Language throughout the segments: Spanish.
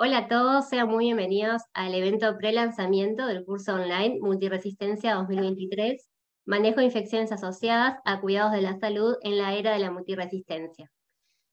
Hola a todos, sean muy bienvenidos al evento pre-lanzamiento del curso online Multiresistencia 2023, Manejo de infecciones asociadas a cuidados de la salud en la era de la multiresistencia.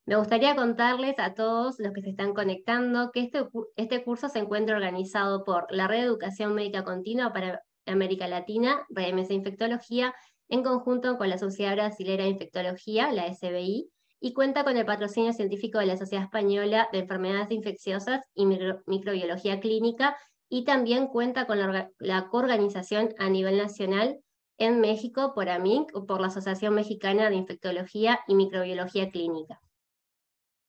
Me gustaría contarles a todos los que se están conectando que este curso se encuentra organizado por la Red de Educación Médica Continua para América Latina, REMS Infectología, en conjunto con la Sociedad Brasilera de Infectología, la SBI, y cuenta con el patrocinio científico de la Sociedad Española de Enfermedades Infecciosas y Microbiología Clínica, y también cuenta con la coorganización a nivel nacional en México por AMIC, o por la Asociación Mexicana de Infectología y Microbiología Clínica.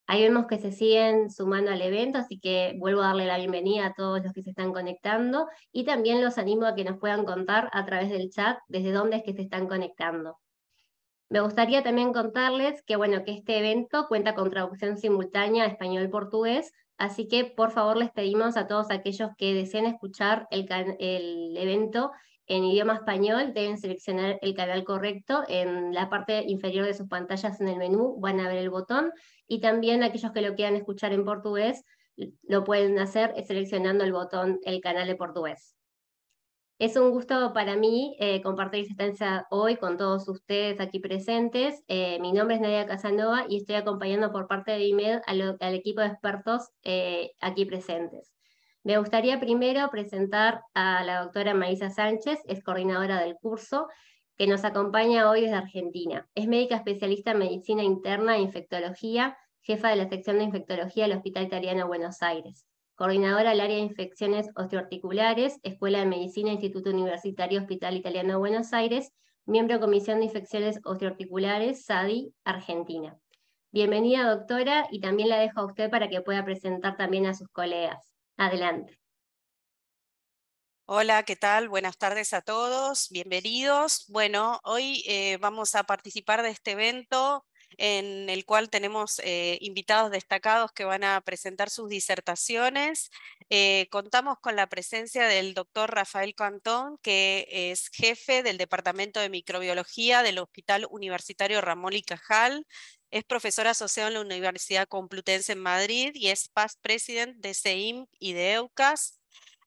Ahí vemos que se siguen sumando al evento, así que vuelvo a darle la bienvenida a todos los que se están conectando y también los animo a que nos puedan contar a través del chat desde dónde es que se están conectando. Me gustaría también contarles que, bueno, que este evento cuenta con traducción simultánea a español-portugués, así que por favor les pedimos a todos aquellos que deseen escuchar el evento en idioma español, deben seleccionar el canal correcto. En la parte inferior de sus pantallas en el menú van a ver el botón, y también aquellos que lo quieran escuchar en portugués lo pueden hacer seleccionando el botón, el canal de portugués. Es un gusto para mí compartir existencia hoy con todos ustedes aquí presentes. Mi nombre es Nadia Casanova y estoy acompañando por parte de IMED al equipo de expertos aquí presentes. Me gustaría primero presentar a la doctora Marisa Sánchez, es coordinadora del curso, que nos acompaña hoy desde Argentina. Es médica especialista en medicina interna e infectología, jefa de la sección de infectología del Hospital Italiano Buenos Aires, coordinadora del área de infecciones osteoarticulares, Escuela de Medicina, Instituto Universitario Hospital Italiano Buenos Aires, miembro de Comisión de Infecciones Osteoarticulares, SADI, Argentina. Bienvenida, doctora, y también la dejo a usted para que pueda presentar también a sus colegas. Adelante. Hola, ¿qué tal? Buenas tardes a todos, bienvenidos. Bueno, hoy vamos a participar de este evento en el cual tenemos invitados destacados que van a presentar sus disertaciones. Contamos con la presencia del doctor Rafael Cantón, que es jefe del Departamento de Microbiología del Hospital Universitario Ramón y Cajal. Es profesor asociado en la Universidad Complutense en Madrid y es past president de CEIM y de EUCAS.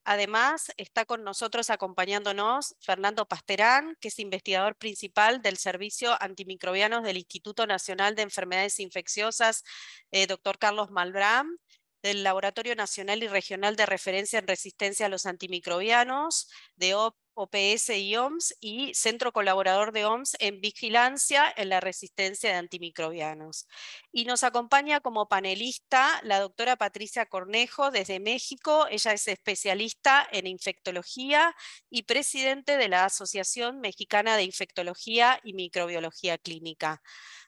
Además, está con nosotros acompañándonos Fernando Pasterán, que es investigador principal del Servicio Antimicrobianos del Instituto Nacional de Enfermedades Infecciosas, doctor Carlos Malbrán, del Laboratorio Nacional y Regional de Referencia en Resistencia a los Antimicrobianos, de OPS y OMS, y Centro Colaborador de OMS en Vigilancia en la Resistencia de Antimicrobianos. Y nos acompaña como panelista la doctora Patricia Cornejo desde México. Ella es especialista en infectología y presidente de la Asociación Mexicana de Infectología y Microbiología Clínica.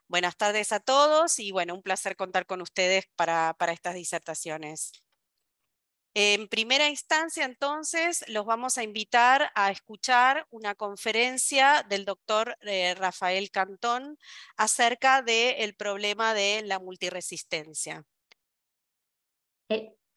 Buenas tardes a todos y bueno, un placer contar con ustedes para estas disertaciones. En primera instancia, entonces, los vamos a invitar a escuchar una conferencia del doctor Rafael Cantón acerca del problema de la multiresistencia.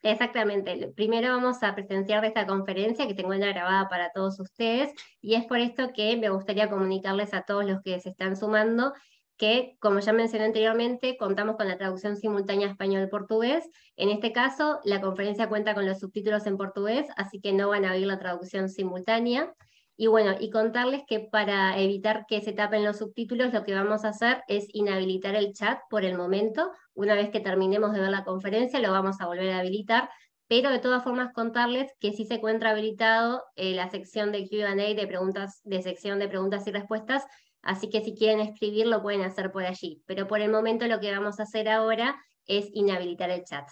Exactamente. Primero vamos a presenciar esta conferencia que tengo grabada para todos ustedes, y es por esto que me gustaría comunicarles a todos los que se están sumando que, como ya mencioné anteriormente, contamos con la traducción simultánea español-portugués. En este caso, la conferencia cuenta con los subtítulos en portugués, así que no van a oír la traducción simultánea. Y bueno, y contarles que para evitar que se tapen los subtítulos, lo que vamos a hacer es inhabilitar el chat por el momento. Una vez que terminemos de ver la conferencia, lo vamos a volver a habilitar, pero de todas formas contarles que sí se encuentra habilitado la sección de Q&A, de preguntas, de sección de preguntas y respuestas, así que si quieren escribir lo pueden hacer por allí. Pero por el momento lo que vamos a hacer ahora es inhabilitar el chat.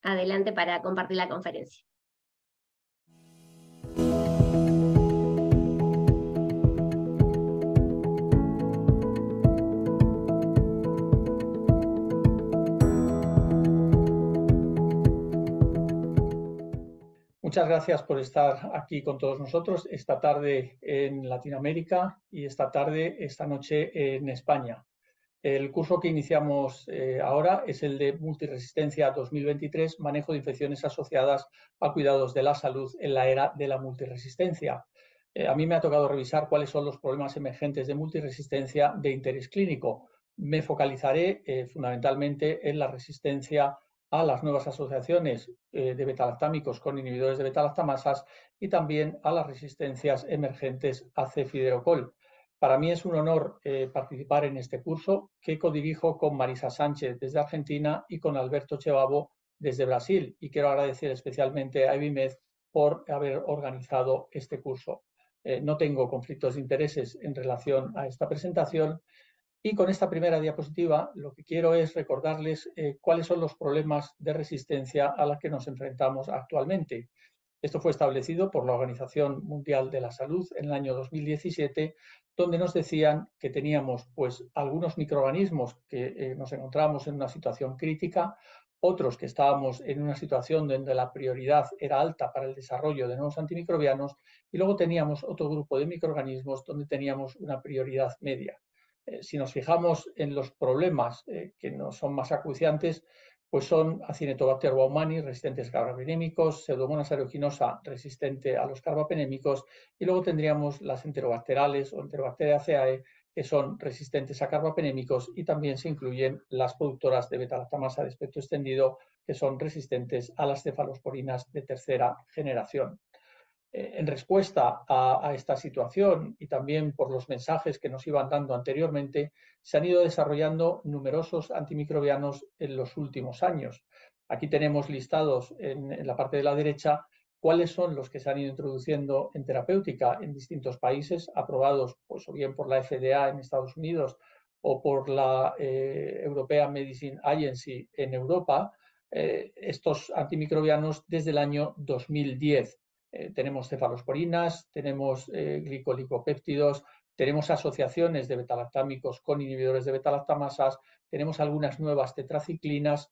Adelante para compartir la conferencia. Muchas gracias por estar aquí con todos nosotros esta tarde en Latinoamérica y esta noche en España. El curso que iniciamos ahora es el de Multiresistencia 2023, Manejo de infecciones asociadas a cuidados de la salud en la era de la multiresistencia. A mí me ha tocado revisar cuáles son los problemas emergentes de multiresistencia de interés clínico. Me focalizaré fundamentalmente en la resistencia a las nuevas asociaciones de beta-lactámicos con inhibidores de beta-lactamasas y también a las resistencias emergentes a cefiderocol. Para mí es un honor participar en este curso que codirijo con Marisa Sánchez desde Argentina y con Alberto Chevabo desde Brasil, y quiero agradecer especialmente a Evimed por haber organizado este curso. No tengo conflictos de intereses en relación a esta presentación. Y con esta primera diapositiva lo que quiero es recordarles cuáles son los problemas de resistencia a los que nos enfrentamos actualmente. Esto fue establecido por la Organización Mundial de la Salud en el año 2017, donde nos decían que teníamos pues, algunos microorganismos que nos encontrábamos en una situación crítica, otros que estábamos en una situación donde la prioridad era alta para el desarrollo de nuevos antimicrobianos, y luego teníamos otro grupo de microorganismos donde teníamos una prioridad media. Si nos fijamos en los problemas que no son más acuciantes, pues son Acinetobacter baumannii resistentes a carbapenémicos, Pseudomonas aeruginosa resistente a los carbapenémicos, y luego tendríamos las enterobacterales o Enterobacteriaceae que son resistentes a carbapenémicos, y también se incluyen las productoras de beta-lactamasa de espectro extendido que son resistentes a las cefalosporinas de tercera generación. En respuesta a esta situación y también por los mensajes que nos iban dando anteriormente, se han ido desarrollando numerosos antimicrobianos en los últimos años. Aquí tenemos listados en la parte de la derecha cuáles son los que se han ido introduciendo en terapéutica en distintos países, aprobados pues, o bien por la FDA en Estados Unidos o por la European Medicine Agency en Europa, estos antimicrobianos desde el año 2010. Tenemos cefalosporinas, tenemos glicolicopéptidos, tenemos asociaciones de betalactámicos con inhibidores de betalactamasas, tenemos algunas nuevas tetraciclinas,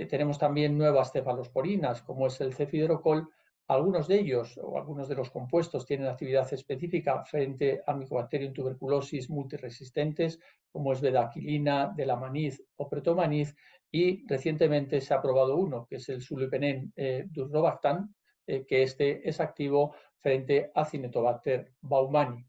tenemos también nuevas cefalosporinas, como es el cefiderocol. Algunos de ellos o algunos de los compuestos tienen actividad específica frente a Mycobacterium tuberculosis multiresistentes, como es bedaquilina, delamaniz o pretomaniz, y recientemente se ha aprobado uno, que es el sulopenem durlobactam, que este es activo frente a Acinetobacter baumannii.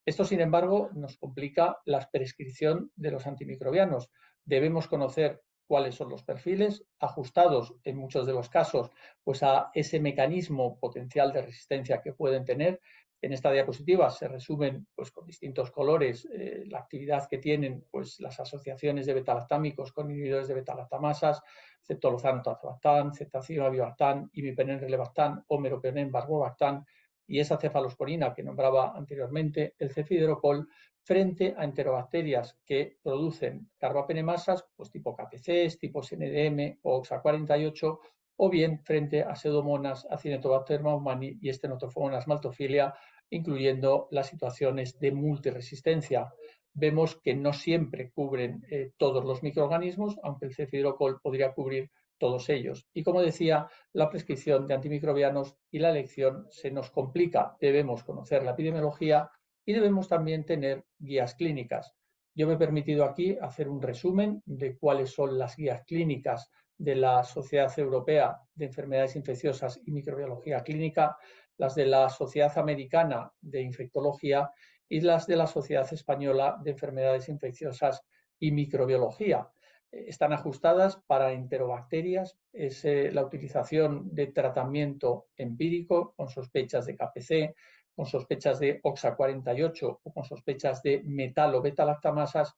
Esto, sin embargo, nos complica la prescripción de los antimicrobianos. Debemos conocer cuáles son los perfiles, ajustados en muchos de los casos pues a ese mecanismo potencial de resistencia que pueden tener. En esta diapositiva se resumen pues, con distintos colores la actividad que tienen pues, las asociaciones de betalactámicos con inhibidores de betalactamasas, ceftalozano tazobactam, ceftazimabibactam, imipenem relebactam o meropenem barbobactam, y esa cefalosporina que nombraba anteriormente, el cefiderocol, frente a enterobacterias que producen carbapenemasas, pues tipo KPCs, tipo SNDM o OXA48, o bien frente a Pseudomonas acinetobacter baumannii y Stenotrophomonas maltophilia, incluyendo las situaciones de multiresistencia. Vemos que no siempre cubren todos los microorganismos, aunque el cefiderocol podría cubrir todos ellos. Y como decía, la prescripción de antimicrobianos y la elección se nos complica. Debemos conocer la epidemiología y debemos también tener guías clínicas. Yo me he permitido aquí hacer un resumen de cuáles son las guías clínicas de la Sociedad Europea de Enfermedades Infecciosas y Microbiología Clínica, las de la Sociedad Americana de Infectología y las de la Sociedad Española de Enfermedades Infecciosas y Microbiología. Están ajustadas para enterobacterias, es la utilización de tratamiento empírico con sospechas de KPC, con sospechas de OXA48 o con sospechas de metal o beta-lactamasas.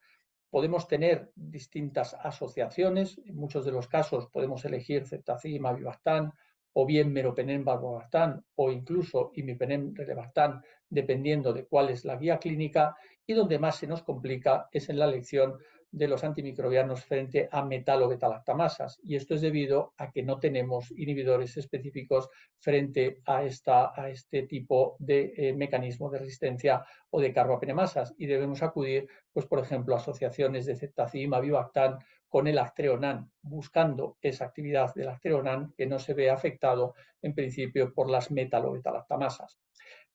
Podemos tener distintas asociaciones, en muchos de los casos podemos elegir ceftazimabibactam o bien meropenem barbobactam o incluso imipenem relebactam, dependiendo de cuál es la guía clínica, y donde más se nos complica es en la elección de los antimicrobianos frente a metal o beta-lactamasas, y esto es debido a que no tenemos inhibidores específicos frente a este tipo de mecanismo de resistencia o de carbapenemasas, y debemos acudir, pues, por ejemplo, a asociaciones de ceftazimabibactam con el actreonan, buscando esa actividad del actreonan que no se ve afectado en principio por las metal o beta-lactamasas.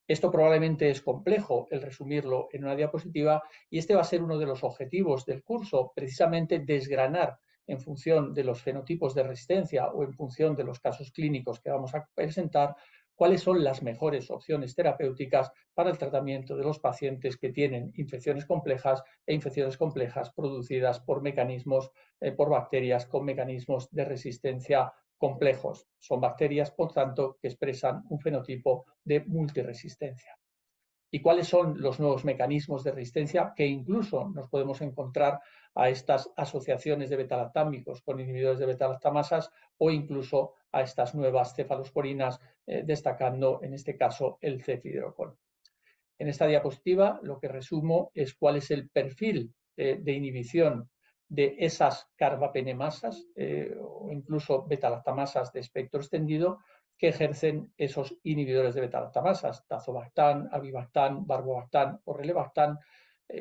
Esto probablemente es complejo el resumirlo en una diapositiva, y este va a ser uno de los objetivos del curso, precisamente desgranar en función de los fenotipos de resistencia o en función de los casos clínicos que vamos a presentar cuáles son las mejores opciones terapéuticas para el tratamiento de los pacientes que tienen infecciones complejas e infecciones complejas producidas por mecanismos, por bacterias con mecanismos de resistencia complejos. Son bacterias, por tanto, que expresan un fenotipo de multiresistencia. ¿Y cuáles son los nuevos mecanismos de resistencia que incluso nos podemos encontrar a estas asociaciones de betalactámicos con inhibidores de betalactamasas o incluso a estas nuevas cefalosporinas, destacando en este caso el cefidrocol? En esta diapositiva lo que resumo es cuál es el perfil de inhibición de esas carbapenemasas o incluso betalactamasas de espectro extendido que ejercen esos inhibidores de betalactamasas, tazobactán, avibactán, barbobactán o relebactán.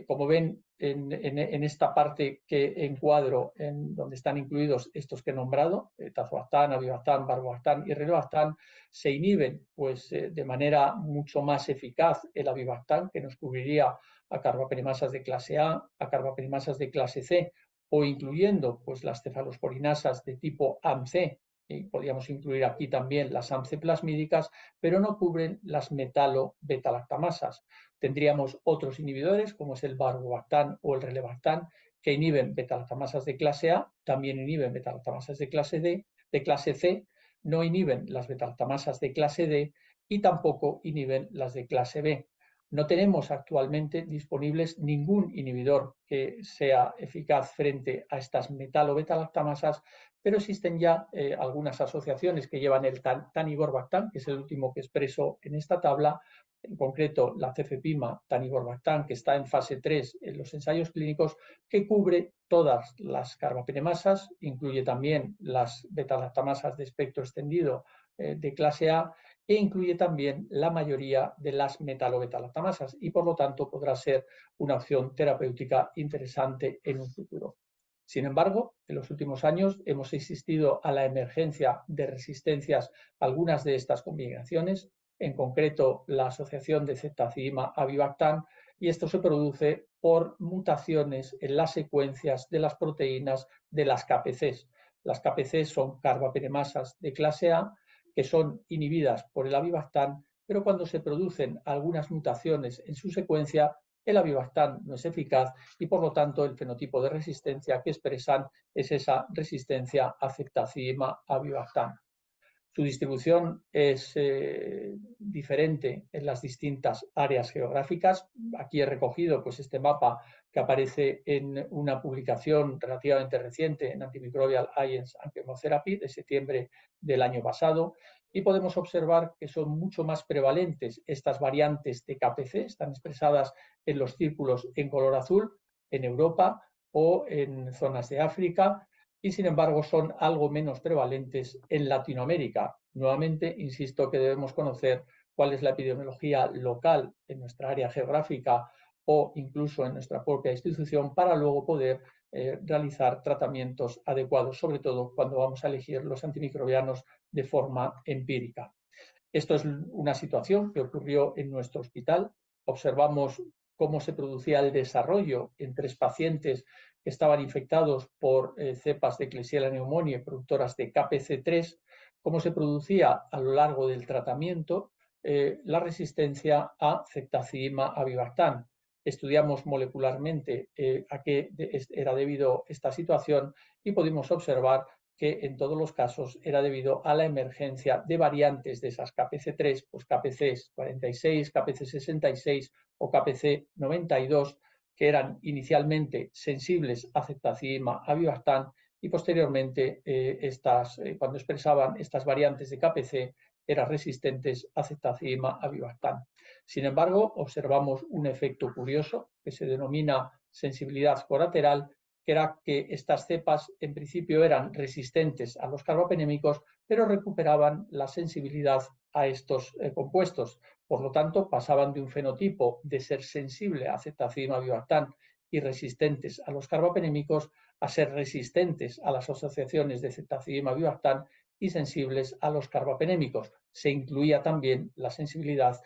Como ven en esta parte que encuadro, en donde están incluidos estos que he nombrado, tazobactán, avibactán, barbobactán y relebactán, se inhiben pues, de manera mucho más eficaz el avibactán, que nos cubriría a carbapenemasas de clase A, a carbapenemasas de clase C, o incluyendo pues, las cefalosporinasas de tipo AMC, y podríamos incluir aquí también las AMC plasmídicas, pero no cubren las metalo-betalactamasas. Tendríamos otros inhibidores, como es el barbobactán o el relebactán, que inhiben betalactamasas de clase A, también inhiben betalactamasas de clase D, de clase C, no inhiben las betalactamasas de clase D y tampoco inhiben las de clase B. No tenemos actualmente disponibles ningún inhibidor que sea eficaz frente a estas metalo-betalactamasas, pero existen ya algunas asociaciones que llevan el taniborbactán, que es el último que expreso en esta tabla, en concreto la cefepima taniborbactán, que está en fase 3 en los ensayos clínicos, que cubre todas las carbapenemasas, incluye también las betalactamasas de espectro extendido de clase A e incluye también la mayoría de las metalo-betalactamasas y por lo tanto podrá ser una opción terapéutica interesante en un futuro. Sin embargo, en los últimos años hemos asistido a la emergencia de resistencias a algunas de estas combinaciones, en concreto la asociación de ceftazidima-avibactán, y esto se produce por mutaciones en las secuencias de las proteínas de las KPCs. Las KPCs son carbapenemasas de clase A que son inhibidas por el avibactán, pero cuando se producen algunas mutaciones en su secuencia, el avibactán no es eficaz y por lo tanto el fenotipo de resistencia que expresan es esa resistencia a ceftazidima-avibactán. Su distribución es diferente en las distintas áreas geográficas. Aquí he recogido pues, este mapa que aparece en una publicación relativamente reciente en Antimicrobial Agents and Chemotherapy de septiembre del año pasado y podemos observar que son mucho más prevalentes estas variantes de KPC, están expresadas en los círculos en color azul en Europa o en zonas de África, y sin embargo son algo menos prevalentes en Latinoamérica. Nuevamente, insisto que debemos conocer cuál es la epidemiología local en nuestra área geográfica o incluso en nuestra propia institución para luego poder realizar tratamientos adecuados, sobre todo cuando vamos a elegir los antimicrobianos de forma empírica. Esto es una situación que ocurrió en nuestro hospital. Observamos cómo se producía el desarrollo en 3 pacientes que estaban infectados por cepas de Klebsiella pneumoniae productoras de KPC3, cómo se producía a lo largo del tratamiento la resistencia a ceftazidima-avibactán. Estudiamos molecularmente a qué era debido esta situación y pudimos observar que en todos los casos era debido a la emergencia de variantes de esas KPC3, pues KPC46, KPC66 o KPC92, que eran inicialmente sensibles a ceftazidima-avibactán y posteriormente cuando expresaban estas variantes de KPC eran resistentes a ceftazidima-avibactán. Sin embargo, observamos un efecto curioso que se denomina sensibilidad colateral, que era que estas cepas en principio eran resistentes a los carbapenémicos, pero recuperaban la sensibilidad a estos compuestos. Por lo tanto, pasaban de un fenotipo de ser sensible a ceftazidima-avibactán y resistentes a los carbapenémicos a ser resistentes a las asociaciones de ceftazidima-avibactán y sensibles a los carbapenémicos. Se incluía también la sensibilidad,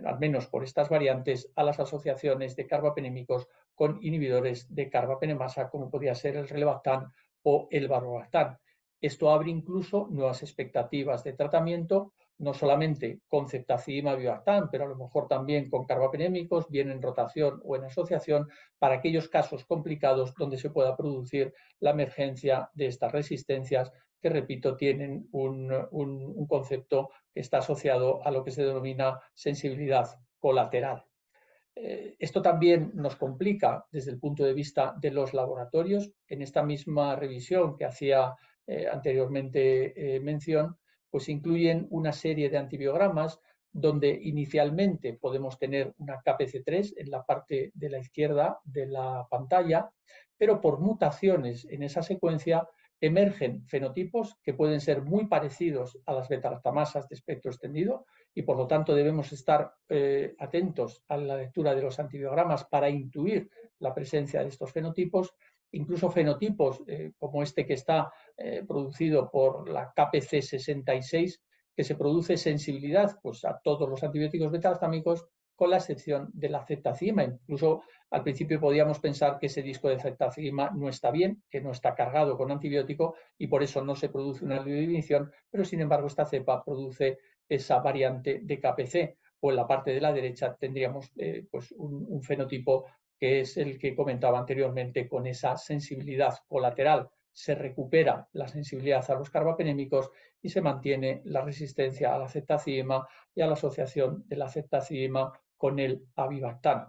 al menos por estas variantes, a las asociaciones de carbapenémicos con inhibidores de carbapenemasa, como podría ser el relebactán o el barbobactán. Esto abre incluso nuevas expectativas de tratamiento, no solamente con ceftazidima bivactán, pero a lo mejor también con carbapenémicos, bien en rotación o en asociación, para aquellos casos complicados donde se pueda producir la emergencia de estas resistencias, que, repito, tienen un concepto que está asociado a lo que se denomina sensibilidad colateral. Esto también nos complica desde el punto de vista de los laboratorios. En esta misma revisión que hacía anteriormente mención, pues incluyen una serie de antibiogramas donde inicialmente podemos tener una KPC3 en la parte de la izquierda de la pantalla, pero por mutaciones en esa secuencia emergen fenotipos que pueden ser muy parecidos a las beta-lactamasas de espectro extendido, y por lo tanto debemos estar atentos a la lectura de los antibiogramas para intuir la presencia de estos fenotipos, incluso fenotipos como este que está producido por la KPC66, que se produce sensibilidad pues, a todos los antibióticos beta-lactámicos, con la excepción de la ceftazidima. Incluso al principio podíamos pensar que ese disco de ceftazidima no está bien, que no está cargado con antibiótico y por eso no se produce una inhibición, pero sin embargo esta cepa produce esa variante de KPC, o en la parte de la derecha tendríamos pues un fenotipo que es el que comentaba anteriormente, con esa sensibilidad colateral. Se recupera la sensibilidad a los carbapenémicos y se mantiene la resistencia a la ceftazidima y a la asociación de la ceftazidima con el avibactán.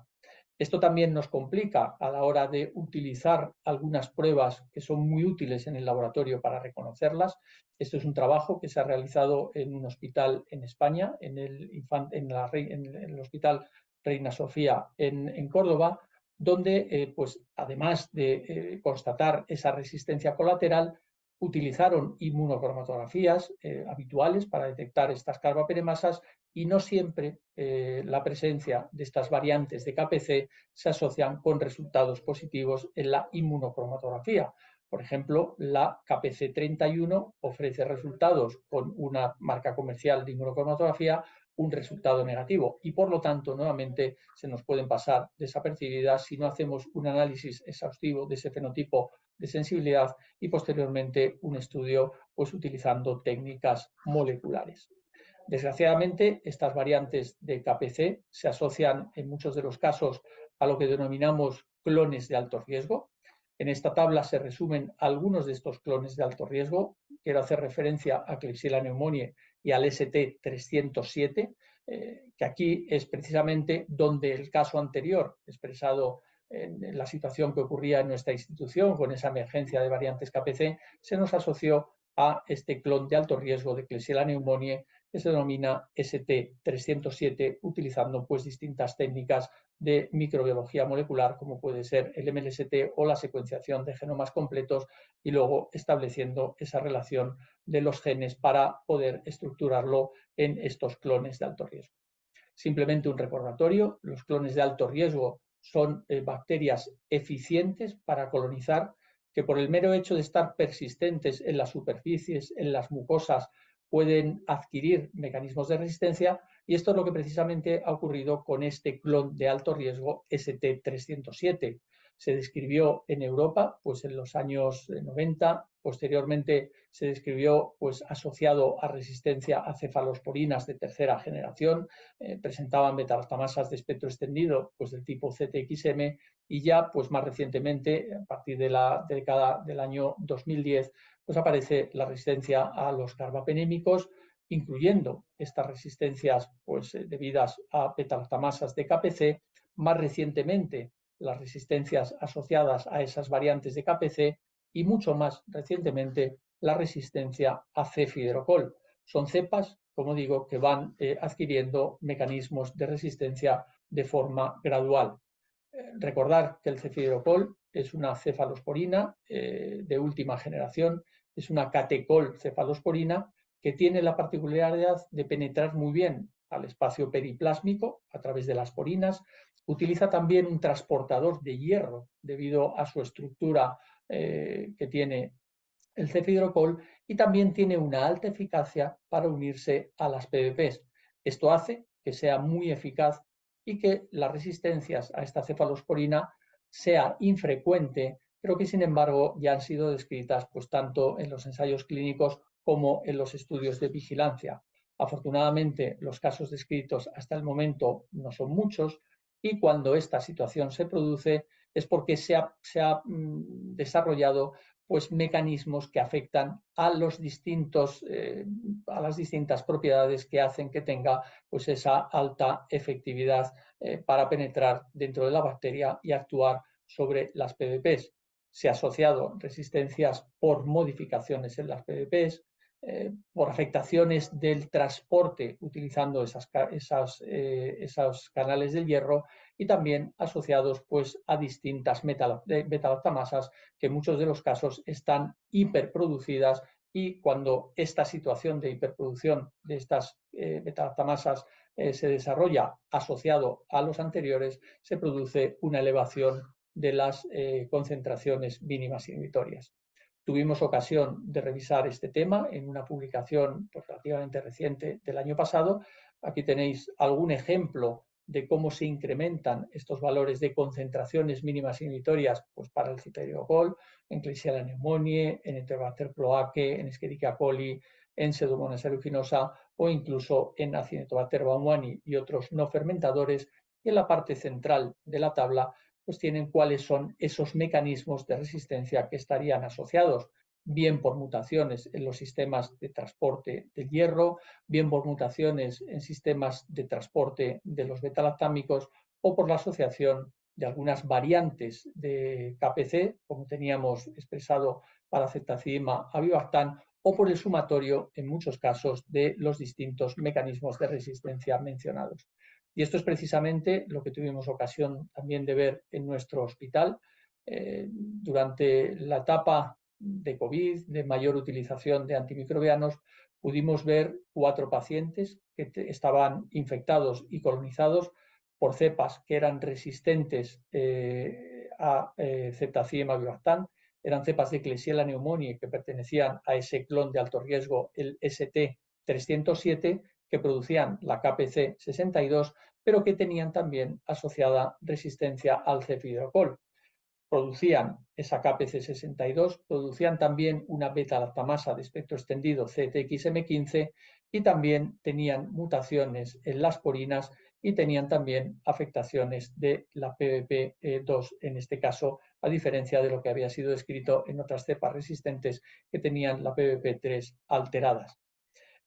Esto también nos complica a la hora de utilizar algunas pruebas que son muy útiles en el laboratorio para reconocerlas. Esto es un trabajo que se ha realizado en un hospital en España, en el Hospital Reina Sofía en Córdoba, donde pues, además de constatar esa resistencia colateral, utilizaron inmunocromatografías habituales para detectar estas carbapenemasas, y no siempre la presencia de estas variantes de KPC se asocian con resultados positivos en la inmunocromatografía. Por ejemplo, la KPC31 ofrece resultados con una marca comercial de inmunocromatografía, un resultado negativo, y por lo tanto nuevamente se nos pueden pasar desapercibidas si no hacemos un análisis exhaustivo de ese fenotipo de sensibilidad y posteriormente un estudio pues utilizando técnicas moleculares. Desgraciadamente, estas variantes de KPC se asocian en muchos de los casos a lo que denominamos clones de alto riesgo. En esta tabla se resumen algunos de estos clones de alto riesgo. Quiero hacer referencia a Klebsiella pneumoniae y al ST307, que aquí es precisamente donde el caso anterior, expresado en la situación que ocurría en nuestra institución con esa emergencia de variantes KPC, se nos asoció a este clon de alto riesgo de Klebsiella pneumoniae, que se denomina ST307, utilizando pues distintas técnicas de microbiología molecular, como puede ser el MLST o la secuenciación de genomas completos, y luego estableciendo esa relación de los genes para poder estructurarlo en estos clones de alto riesgo. Simplemente un recordatorio: los clones de alto riesgo son bacterias eficientes para colonizar, que por el mero hecho de estar persistentes en las superficies, en las mucosas, pueden adquirir mecanismos de resistencia, y esto es lo que precisamente ha ocurrido con este clon de alto riesgo ST307. Se describió en Europa pues, en los años 90, posteriormente se describió pues, asociado a resistencia a cefalosporinas de tercera generación, presentaban beta-lactamasas de espectro extendido pues, del tipo ZXM, y ya pues, más recientemente, a partir de la década del año 2010, pues aparece la resistencia a los carbapenémicos, incluyendo estas resistencias pues, debidas a beta-lactamasas de KPC, más recientemente las resistencias asociadas a esas variantes de KPC, y mucho más recientemente la resistencia a cefidrocol. Son cepas, como digo, que van adquiriendo mecanismos de resistencia de forma gradual. Recordar que el cefidrocol es una cefalosporina de última generación, es una catecol cefalosporina que tiene la particularidad de penetrar muy bien al espacio periplásmico a través de las porinas. Utiliza también un transportador de hierro debido a su estructura que tiene el cefidrocol, y también tiene una alta eficacia para unirse a las PBPs. Esto hace que sea muy eficaz y que las resistencias a esta cefalosporina sea infrecuente, pero que sin embargo ya han sido descritas pues, tanto en los ensayos clínicos como en los estudios de vigilancia. Afortunadamente, los casos descritos hasta el momento no son muchos y cuando esta situación se produce es porque se ha desarrollado pues, mecanismos que afectan a las distintas propiedades que hacen que tenga pues, esa alta efectividad para penetrar dentro de la bacteria y actuar sobre las PDPs. Se ha asociado resistencias por modificaciones en las PDPs, por afectaciones del transporte utilizando esos canales del hierro y también asociados pues, a distintas beta-lactamasas que en muchos de los casos están hiperproducidas y cuando esta situación de hiperproducción de estas beta-lactamasas se desarrolla asociado a los anteriores, se produce una elevación de las concentraciones mínimas inhibitorias. Tuvimos ocasión de revisar este tema en una publicación pues, relativamente reciente del año pasado. Aquí tenéis algún ejemplo de cómo se incrementan estos valores de concentraciones mínimas inhibitorias pues, para el ciperidocol, en Klebsiella pneumoniae, en Enterobacter ploaque, en Escherichia coli, en Pseudomonas aeruginosa o incluso en Acinetobacter baumannii y otros no fermentadores. Y en la parte central de la tabla pues tienen cuáles son esos mecanismos de resistencia que estarían asociados bien por mutaciones en los sistemas de transporte del hierro, bien por mutaciones en sistemas de transporte de los beta-lactámicos o por la asociación de algunas variantes de KPC, como teníamos expresado para ceftazidima avibactam, o por el sumatorio, en muchos casos, de los distintos mecanismos de resistencia mencionados. Y esto es precisamente lo que tuvimos ocasión también de ver en nuestro hospital. Durante la etapa de COVID, de mayor utilización de antimicrobianos, pudimos ver 4 pacientes que estaban infectados y colonizados por cepas que eran resistentes a ceftazidima avibactam. Eran cepas de Klebsiella pneumoniae que pertenecían a ese clon de alto riesgo, el ST307, que producían la KPC 62, pero que tenían también asociada resistencia al cefidrocol. Producían esa KPC 62, producían también una beta-lactamasa de espectro extendido CTXM15 y también tenían mutaciones en las porinas y tenían también afectaciones de la PBP2 en este caso, a diferencia de lo que había sido descrito en otras cepas resistentes que tenían la PBP3 alteradas.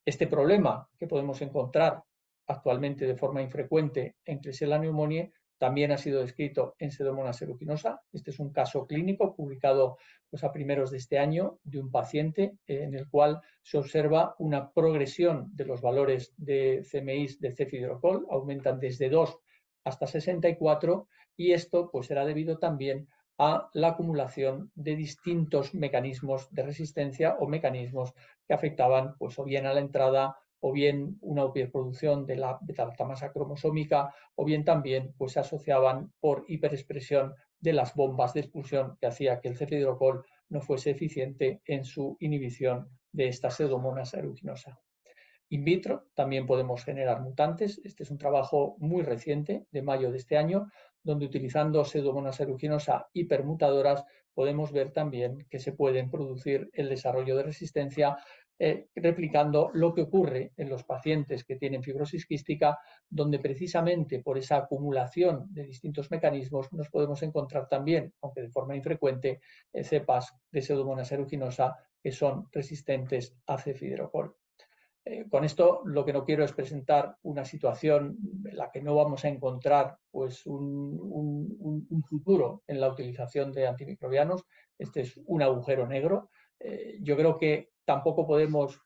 Este problema que podemos encontrar actualmente de forma infrecuente en Klebsiella pneumoniae también ha sido descrito en Pseudomonas aeruginosa. Este es un caso clínico publicado pues, a primeros de este año de un paciente en el cual se observa una progresión de los valores de CMIs de cefidrocol, aumentan desde 2 hasta 64 y esto pues, será debido también a la acumulación de distintos mecanismos de resistencia o mecanismos que afectaban pues, o bien a la entrada o bien una hiperproducción de la beta-lactamasa cromosómica o bien también pues, se asociaban por hiperexpresión de las bombas de expulsión que hacía que el cefidrocol no fuese eficiente en su inhibición de esta Pseudomonas aeruginosa. In vitro también podemos generar mutantes. Este es un trabajo muy reciente, de mayo de este año, donde utilizando Pseudomonas aeruginosa hipermutadoras podemos ver también que se pueden producir el desarrollo de resistencia replicando lo que ocurre en los pacientes que tienen fibrosis quística, donde precisamente por esa acumulación de distintos mecanismos nos podemos encontrar también, aunque de forma infrecuente, cepas de Pseudomonas aeruginosa que son resistentes a cefidrocol. Con esto lo que no quiero es presentar una situación en la que no vamos a encontrar pues, un futuro en la utilización de antimicrobianos. Este es un agujero negro. Yo creo que tampoco podemos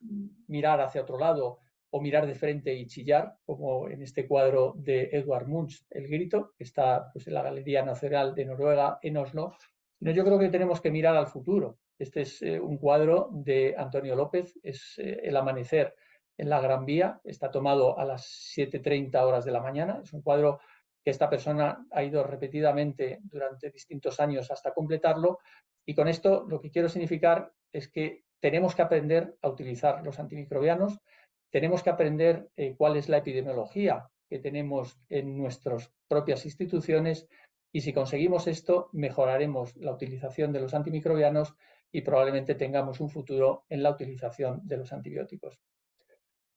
mirar hacia otro lado o mirar de frente y chillar, como en este cuadro de Edvard Munch, El grito, que está pues, en la Galería Nacional de Noruega en Oslo. Sino yo creo que tenemos que mirar al futuro. Este es un cuadro de Antonio López, es El amanecer en la Gran Vía, está tomado a las 7:30 horas de la mañana. Es un cuadro que esta persona ha ido repetidamente durante distintos años hasta completarlo. Y con esto lo que quiero significar es que tenemos que aprender a utilizar los antimicrobianos, tenemos que aprender cuál es la epidemiología que tenemos en nuestras propias instituciones y si conseguimos esto, mejoraremos la utilización de los antimicrobianos y probablemente tengamos un futuro en la utilización de los antibióticos.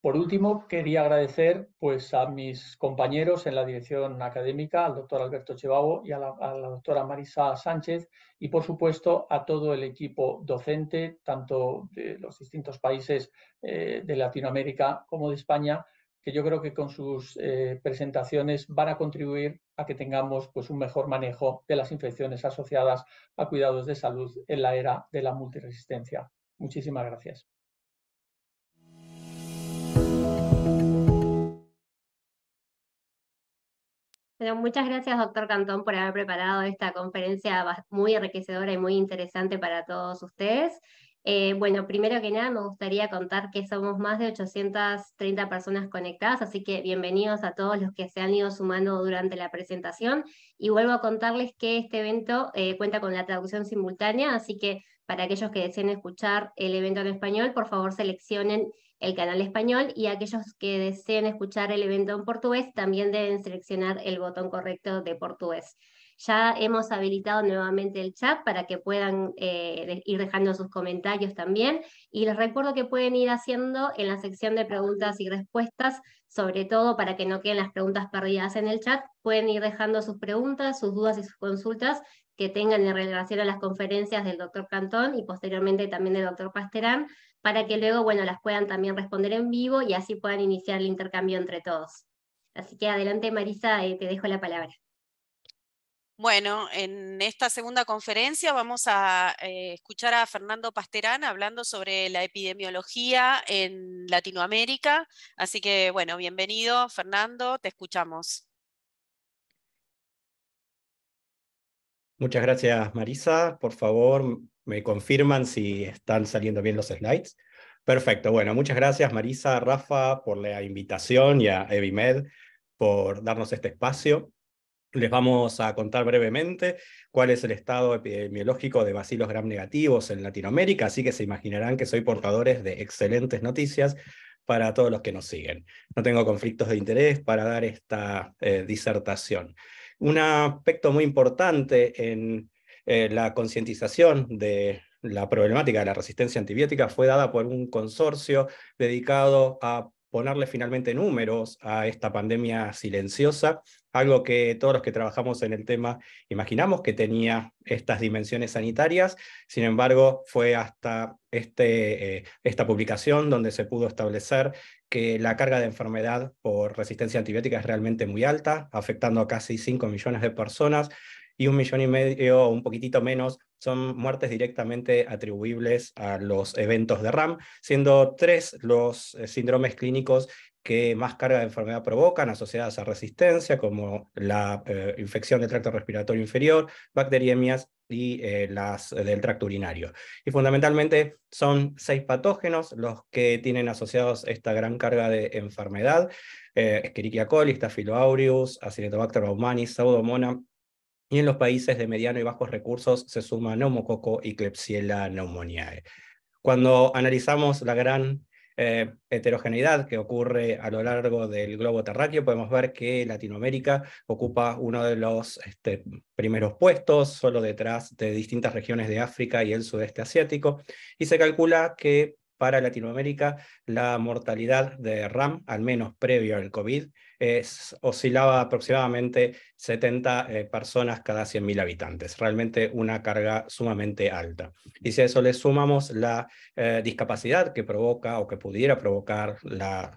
Por último, quería agradecer pues, a mis compañeros en la dirección académica, al doctor Alberto Chevao y a la doctora Marisa Sánchez, y por supuesto a todo el equipo docente, tanto de los distintos países de Latinoamérica como de España, que yo creo que con sus presentaciones van a contribuir a que tengamos pues, un mejor manejo de las infecciones asociadas a cuidados de salud en la era de la multiresistencia. Muchísimas gracias. Bueno, muchas gracias, doctor Cantón, por haber preparado esta conferencia muy enriquecedora y muy interesante para todos ustedes. Bueno, primero que nada, me gustaría contar que somos más de 830 personas conectadas, así que bienvenidos a todos los que se han ido sumando durante la presentación. Y vuelvo a contarles que este evento cuenta con la traducción simultánea, así que para aquellos que deseen escuchar el evento en español, por favor seleccionen el canal español, y aquellos que deseen escuchar el evento en portugués también deben seleccionar el botón correcto de portugués. Ya hemos habilitado nuevamente el chat para que puedan ir dejando sus comentarios también, y les recuerdo que pueden ir haciendo en la sección de preguntas y respuestas, sobre todo para que no queden las preguntas perdidas en el chat, pueden ir dejando sus preguntas, sus dudas y sus consultas que tengan en relación a las conferencias del doctor Cantón y posteriormente también del doctor Pasterán, para que luego, bueno, las puedan también responder en vivo y así puedan iniciar el intercambio entre todos. Así que adelante, Marisa, te dejo la palabra. Bueno, en esta segunda conferencia vamos a escuchar a Fernando Pasterán hablando sobre la epidemiología en Latinoamérica. Así que, bueno, bienvenido, Fernando, te escuchamos. Muchas gracias, Marisa. Por favor, me confirman si están saliendo bien los slides. Perfecto. Bueno, muchas gracias, Marisa, Rafa, por la invitación y a Evimed por darnos este espacio. Les vamos a contar brevemente cuál es el estado epidemiológico de bacilos gram negativos en Latinoamérica, así que se imaginarán que soy portadores de excelentes noticias para todos los que nos siguen. No tengo conflictos de interés para dar esta disertación. Un aspecto muy importante en la concientización de la problemática de la resistencia antibiótica fue dada por un consorcio dedicado a ponerle finalmente números a esta pandemia silenciosa, algo que todos los que trabajamos en el tema imaginamos que tenía estas dimensiones sanitarias. Sin embargo, fue hasta esta publicación donde se pudo establecer que la carga de enfermedad por resistencia antibiótica es realmente muy alta, afectando a casi 5 millones de personas, y 1,5 millones, o un poquitito menos, son muertes directamente atribuibles a los eventos de RAM, siendo 3 los síndromes clínicos que más carga de enfermedad provocan, asociadas a resistencia, como la infección del tracto respiratorio inferior, bacteriemias y las del tracto urinario. Y fundamentalmente son 6 patógenos los que tienen asociados esta gran carga de enfermedad: Escherichia coli, Staphylo aureus, Acinetobacter baumannii, Pseudomonas, y en los países de mediano y bajos recursos se suma neumococo y Klebsiella pneumoniae. Cuando analizamos la gran heterogeneidad que ocurre a lo largo del globo terráqueo, podemos ver que Latinoamérica ocupa uno de los primeros puestos, solo detrás de distintas regiones de África y el sudeste asiático, y se calcula que para Latinoamérica la mortalidad de RAM, al menos previo al COVID, oscilaba aproximadamente 70 personas cada 100.000 habitantes, realmente una carga sumamente alta. Y si a eso le sumamos la discapacidad que provoca o que pudiera provocar las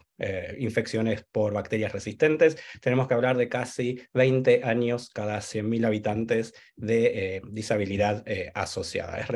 infecciones por bacterias resistentes, tenemos que hablar de casi 20 años cada 100.000 habitantes de disabilidad asociada. Es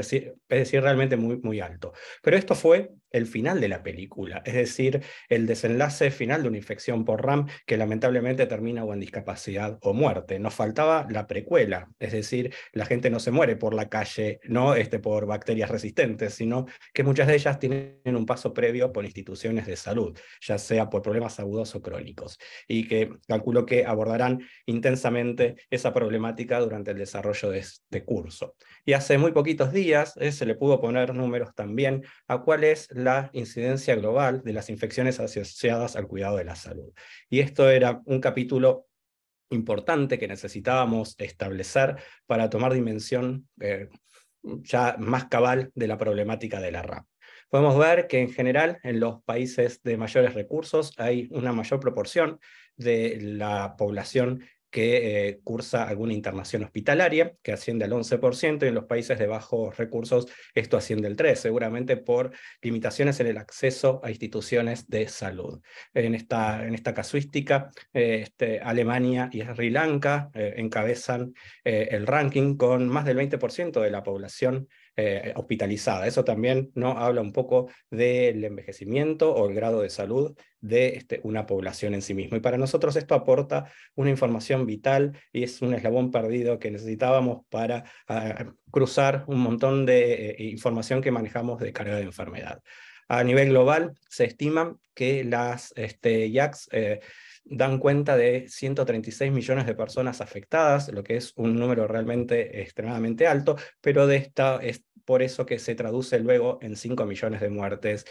decir, realmente muy, muy alto. Pero esto fue el final de la película, es decir, el desenlace final de una infección por RAM que lamentablemente termina o en discapacidad o muerte. Nos faltaba la precuela, es decir, la gente no se muere por la calle, no por bacterias resistentes, sino que muchas de ellas tienen un paso previo por instituciones de salud, ya sea por problemas agudos o crónicos, y que calculo que abordarán intensamente esa problemática durante el desarrollo de este curso. Y hace muy poquitos días se le pudo poner números también a cuál es la incidencia global de las infecciones asociadas al cuidado de la salud. Y esto era un capítulo importante que necesitábamos establecer para tomar dimensión ya más cabal de la problemática de la RAM. podemos ver que en general en los países de mayores recursos hay una mayor proporción de la población que cursa alguna internación hospitalaria, que asciende al 11%, y en los países de bajos recursos esto asciende al 3%, seguramente por limitaciones en el acceso a instituciones de salud. En esta casuística, Alemania y Sri Lanka encabezan el ranking con más del 20% de la población hospitalizada. Eso también, ¿no?, habla un poco del envejecimiento o el grado de salud de una población en sí mismo. Y para nosotros esto aporta una información vital y es un eslabón perdido que necesitábamos para cruzar un montón de información que manejamos de carga de enfermedad. A nivel global se estima que las IACS dan cuenta de 136 millones de personas afectadas, lo que es un número realmente extremadamente alto, pero es por eso que se traduce luego en 5 millones de muertes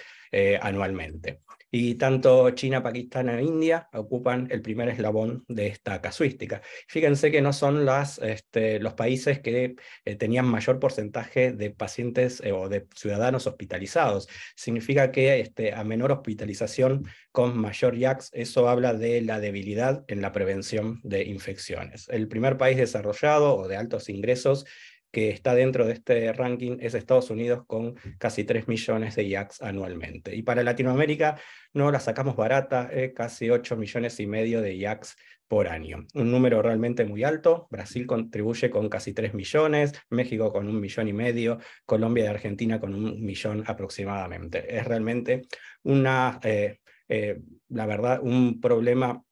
anualmente. Y tanto China, Pakistán e India ocupan el primer eslabón de esta casuística. Fíjense que no son los países que tenían mayor porcentaje de pacientes o de ciudadanos hospitalizados. Significa que a menor hospitalización con mayor IACS, eso habla de la debilidad en la prevención de infecciones. El primer país desarrollado o de altos ingresos que está dentro de este ranking es Estados Unidos, con casi 3 millones de IACS anualmente. Y para Latinoamérica no la sacamos barata, casi 8 millones y medio de IACS por año. Un número realmente muy alto. Brasil contribuye con casi 3 millones, México con 1,5 millones, Colombia y Argentina con 1 millón aproximadamente. Es realmente la verdad, un problema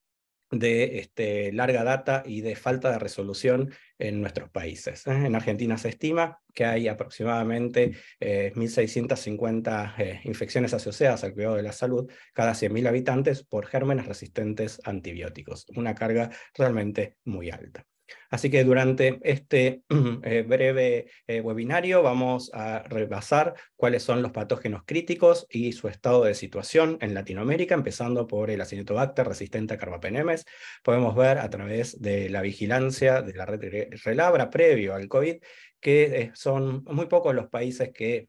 de larga data y de falta de resolución en nuestros países. En Argentina se estima que hay aproximadamente 1.650 infecciones asociadas al cuidado de la salud cada 100.000 habitantes por gérmenes resistentes a antibióticos, una carga realmente muy alta. Así que durante este breve webinario vamos a repasar cuáles son los patógenos críticos y su estado de situación en Latinoamérica, empezando por el Acinetobacter resistente a carbapenemes. Podemos ver a través de la vigilancia de la red Relabra previo al COVID que son muy pocos los países que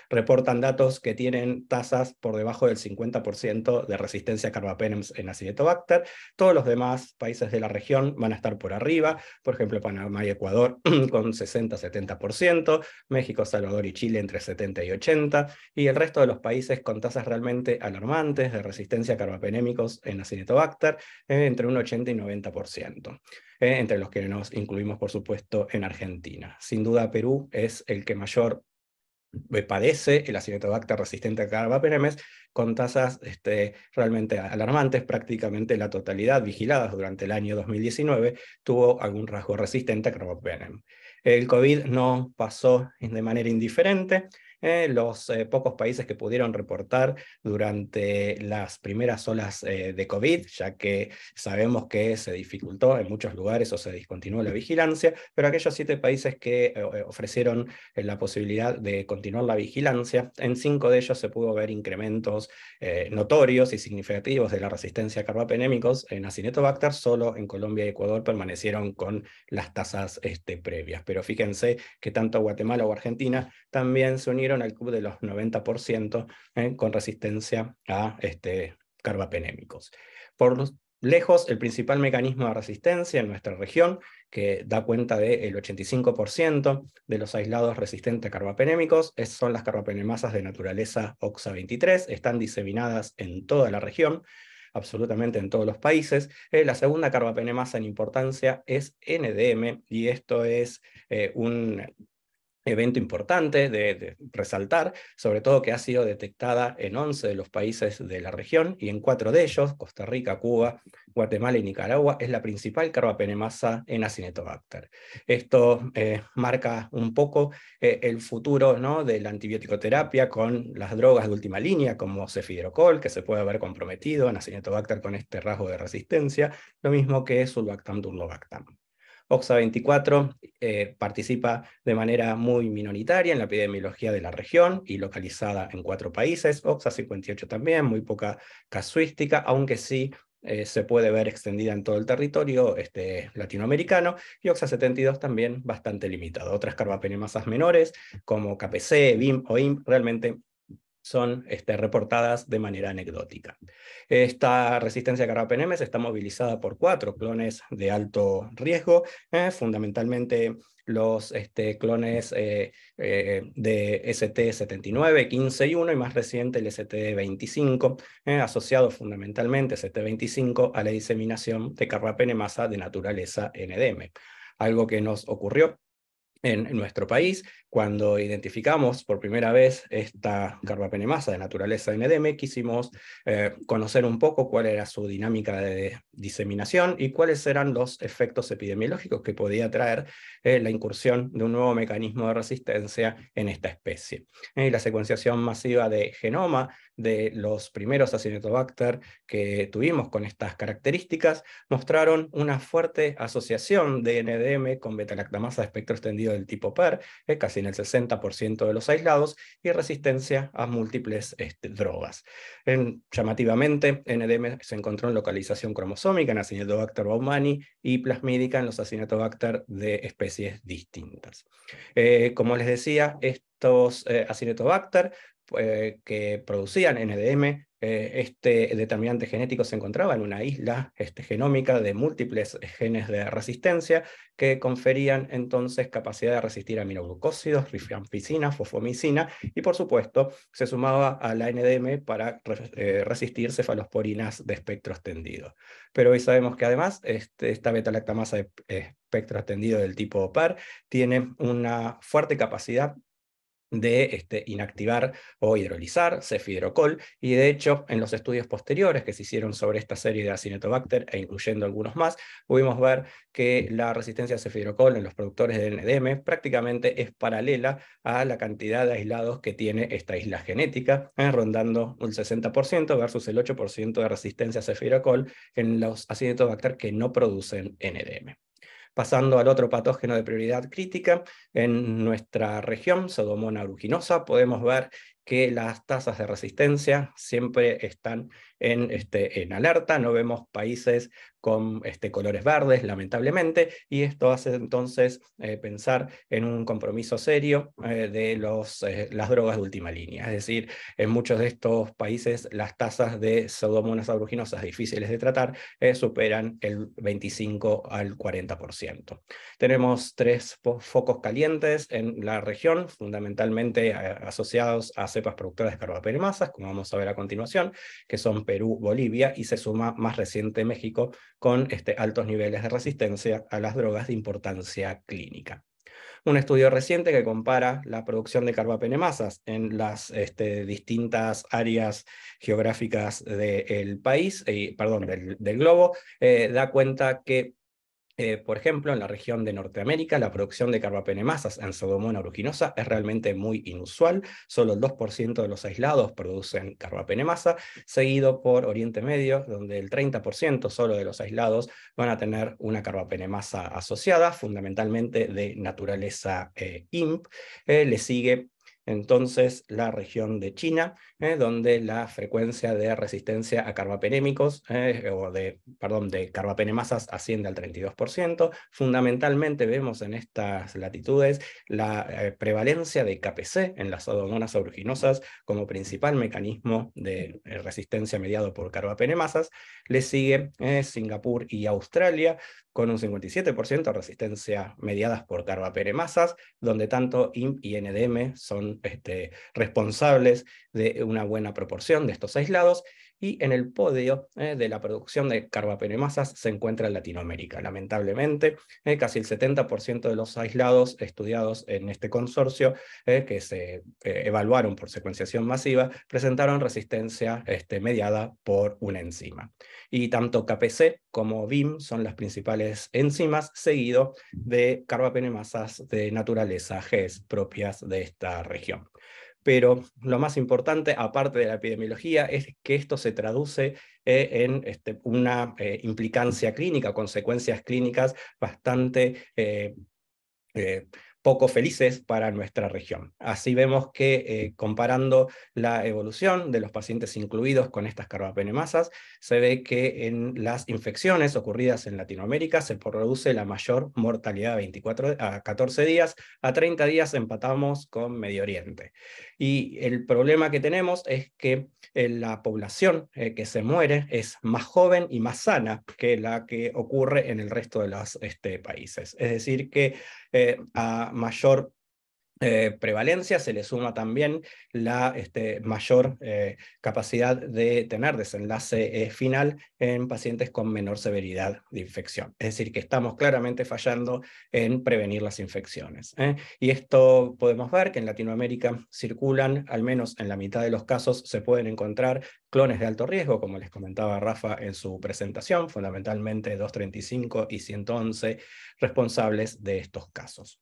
reportan datos que tienen tasas por debajo del 50% de resistencia a carbapenems en Acinetobacter. Todos los demás países de la región van a estar por arriba, por ejemplo Panamá y Ecuador con 60-70%, México, Salvador y Chile entre 70 y 80%, y el resto de los países con tasas realmente alarmantes de resistencia a carbapenémicos en Acinetobacter entre un 80 y 90%. Entre los que nos incluimos, por supuesto, en Argentina. Sin duda, Perú es el que mayor padece el Acinetobacter resistente a carbapenemes, con tasas realmente alarmantes. Prácticamente la totalidad vigiladas durante el año 2019 tuvo algún rasgo resistente a carbapenem. El COVID no pasó de manera indiferente. Los pocos países que pudieron reportar durante las primeras olas de COVID, ya que sabemos que se dificultó en muchos lugares o se discontinuó la vigilancia, pero aquellos 7 países que ofrecieron la posibilidad de continuar la vigilancia, en 5 de ellos se pudo ver incrementos notorios y significativos de la resistencia a carbapenémicos en Acinetobacter. Solo en Colombia y Ecuador permanecieron con las tasas previas. Pero fíjense que tanto Guatemala o Argentina también se unieron al club de los 90% con resistencia a carbapenémicos. Por lejos, el principal mecanismo de resistencia en nuestra región, que da cuenta del 85% de los aislados resistentes a carbapenémicos, son las carbapenemasas de naturaleza OXA23, están diseminadas en toda la región, absolutamente en todos los países. La segunda carbapenemasa en importancia es NDM, y esto es un evento importante de resaltar, sobre todo que ha sido detectada en 11 de los países de la región, y en 4 de ellos, Costa Rica, Cuba, Guatemala y Nicaragua, es la principal carbapenemasa en Acinetobacter. Esto marca un poco el futuro, ¿no?, de la antibioticoterapia con las drogas de última línea, como cefidrocol, que se puede haber comprometido en Acinetobacter con este rasgo de resistencia, lo mismo que sulbactam durlobactam. OXA24 participa de manera muy minoritaria en la epidemiología de la región y localizada en 4 países. OXA58 también, muy poca casuística, aunque sí se puede ver extendida en todo el territorio latinoamericano, y OXA72 también bastante limitado. Otras carbapenemasas menores, como KPC, BIM o IM, realmente son reportadas de manera anecdótica. Esta resistencia a carbapenemas está movilizada por 4 clones de alto riesgo, fundamentalmente los clones de ST79, 15 y 1, y más reciente el ST25, asociado fundamentalmente ST25 a la diseminación de carbapenemasa de naturaleza NDM. Algo que nos ocurrió en nuestro país, cuando identificamos por primera vez esta carbapenemasa de naturaleza NDM, quisimos conocer un poco cuál era su dinámica de diseminación y cuáles eran los efectos epidemiológicos que podía traer la incursión de un nuevo mecanismo de resistencia en esta especie. La secuenciación masiva de genoma de los primeros Acinetobacter que tuvimos con estas características mostraron una fuerte asociación de NDM con beta-lactamasa de espectro extendido del tipo PER, casi en el 60% de los aislados, y resistencia a múltiples drogas. Llamativamente, NDM se encontró en localización cromosómica en Acinetobacter baumannii y plasmídica en los Acinetobacter de especies distintas. Como les decía, estos Acinetobacter que producían NDM, este determinante genético se encontraba en una isla genómica de múltiples genes de resistencia que conferían entonces capacidad de resistir aminoglucósidos, rifampicina, fosfomicina, y por supuesto se sumaba a la NDM para resistir cefalosporinas de espectro extendido. Pero hoy sabemos que además esta beta-lactamasa de espectro extendido del tipo PER tiene una fuerte capacidad de inactivar o hidrolizar cefidrocol, y de hecho en los estudios posteriores que se hicieron sobre esta serie de Acinetobacter, e incluyendo algunos más, pudimos ver que la resistencia a cefidrocol en los productores de NDM prácticamente es paralela a la cantidad de aislados que tiene esta isla genética, rondando un 60% versus el 8% de resistencia a cefidrocol en los Acinetobacter que no producen NDM. Pasando al otro patógeno de prioridad crítica, en nuestra región, Pseudomonas aeruginosa, podemos ver que las tasas de resistencia siempre están en alerta. No vemos países con colores verdes, lamentablemente, y esto hace entonces pensar en un compromiso serio de las drogas de última línea. Es decir, en muchos de estos países las tasas de Pseudomonas aeruginosas difíciles de tratar superan el 25 al 40%. Tenemos 3 focos calientes en la región, fundamentalmente asociados a cepas productoras de carbapenemasas, como vamos a ver a continuación, que son Perú, Bolivia, y se suma más reciente México con altos niveles de resistencia a las drogas de importancia clínica. Un estudio reciente que compara la producción de carbapenemasas en las distintas áreas geográficas del país, del globo, da cuenta que por ejemplo, en la región de Norteamérica, la producción de carbapenemasas en Pseudomonas aeruginosa es realmente muy inusual. Solo el 2% de los aislados producen carbapenemasa, seguido por Oriente Medio, donde el 30% solo de los aislados van a tener una carbapenemasa asociada, fundamentalmente de naturaleza IMP. Le sigue entonces la región de China, donde la frecuencia de resistencia a carbapenémicos, de carbapenemasas asciende al 32%. Fundamentalmente vemos en estas latitudes la prevalencia de KPC en las Pseudomonas aeruginosas como principal mecanismo de resistencia mediado por carbapenemasas. Le sigue Singapur y Australia, con un 57% de resistencia mediadas por carbapenemasas, donde tanto IMP y NDM son responsables de una buena proporción de estos aislados, y en el podio de la producción de carbapenemasas se encuentra Latinoamérica. Lamentablemente, casi el 70% de los aislados estudiados en este consorcio, que se evaluaron por secuenciación masiva, presentaron resistencia mediada por una enzima. Y tanto KPC como BIM son las principales enzimas, seguido de carbapenemasas de naturaleza GES propias de esta región. Pero lo más importante, aparte de la epidemiología, es que esto se traduce en una implicancia clínica, consecuencias clínicas bastante poco felices para nuestra región. Así vemos que comparando la evolución de los pacientes incluidos con estas carbapenemasas, se ve que en las infecciones ocurridas en Latinoamérica se produce la mayor mortalidad a 24 a 14 días, a 30 días empatamos con Medio Oriente. Y el problema que tenemos es que la población que se muere es más joven y más sana que la que ocurre en el resto de los países. Es decir que a mayor prevalencia se le suma también la mayor capacidad de tener desenlace final en pacientes con menor severidad de infección. Es decir, que estamos claramente fallando en prevenir las infecciones. Y esto podemos ver que en Latinoamérica circulan, al menos en la mitad de los casos, se pueden encontrar clones de alto riesgo, como les comentaba Rafa en su presentación, fundamentalmente 235 y 111 responsables de estos casos.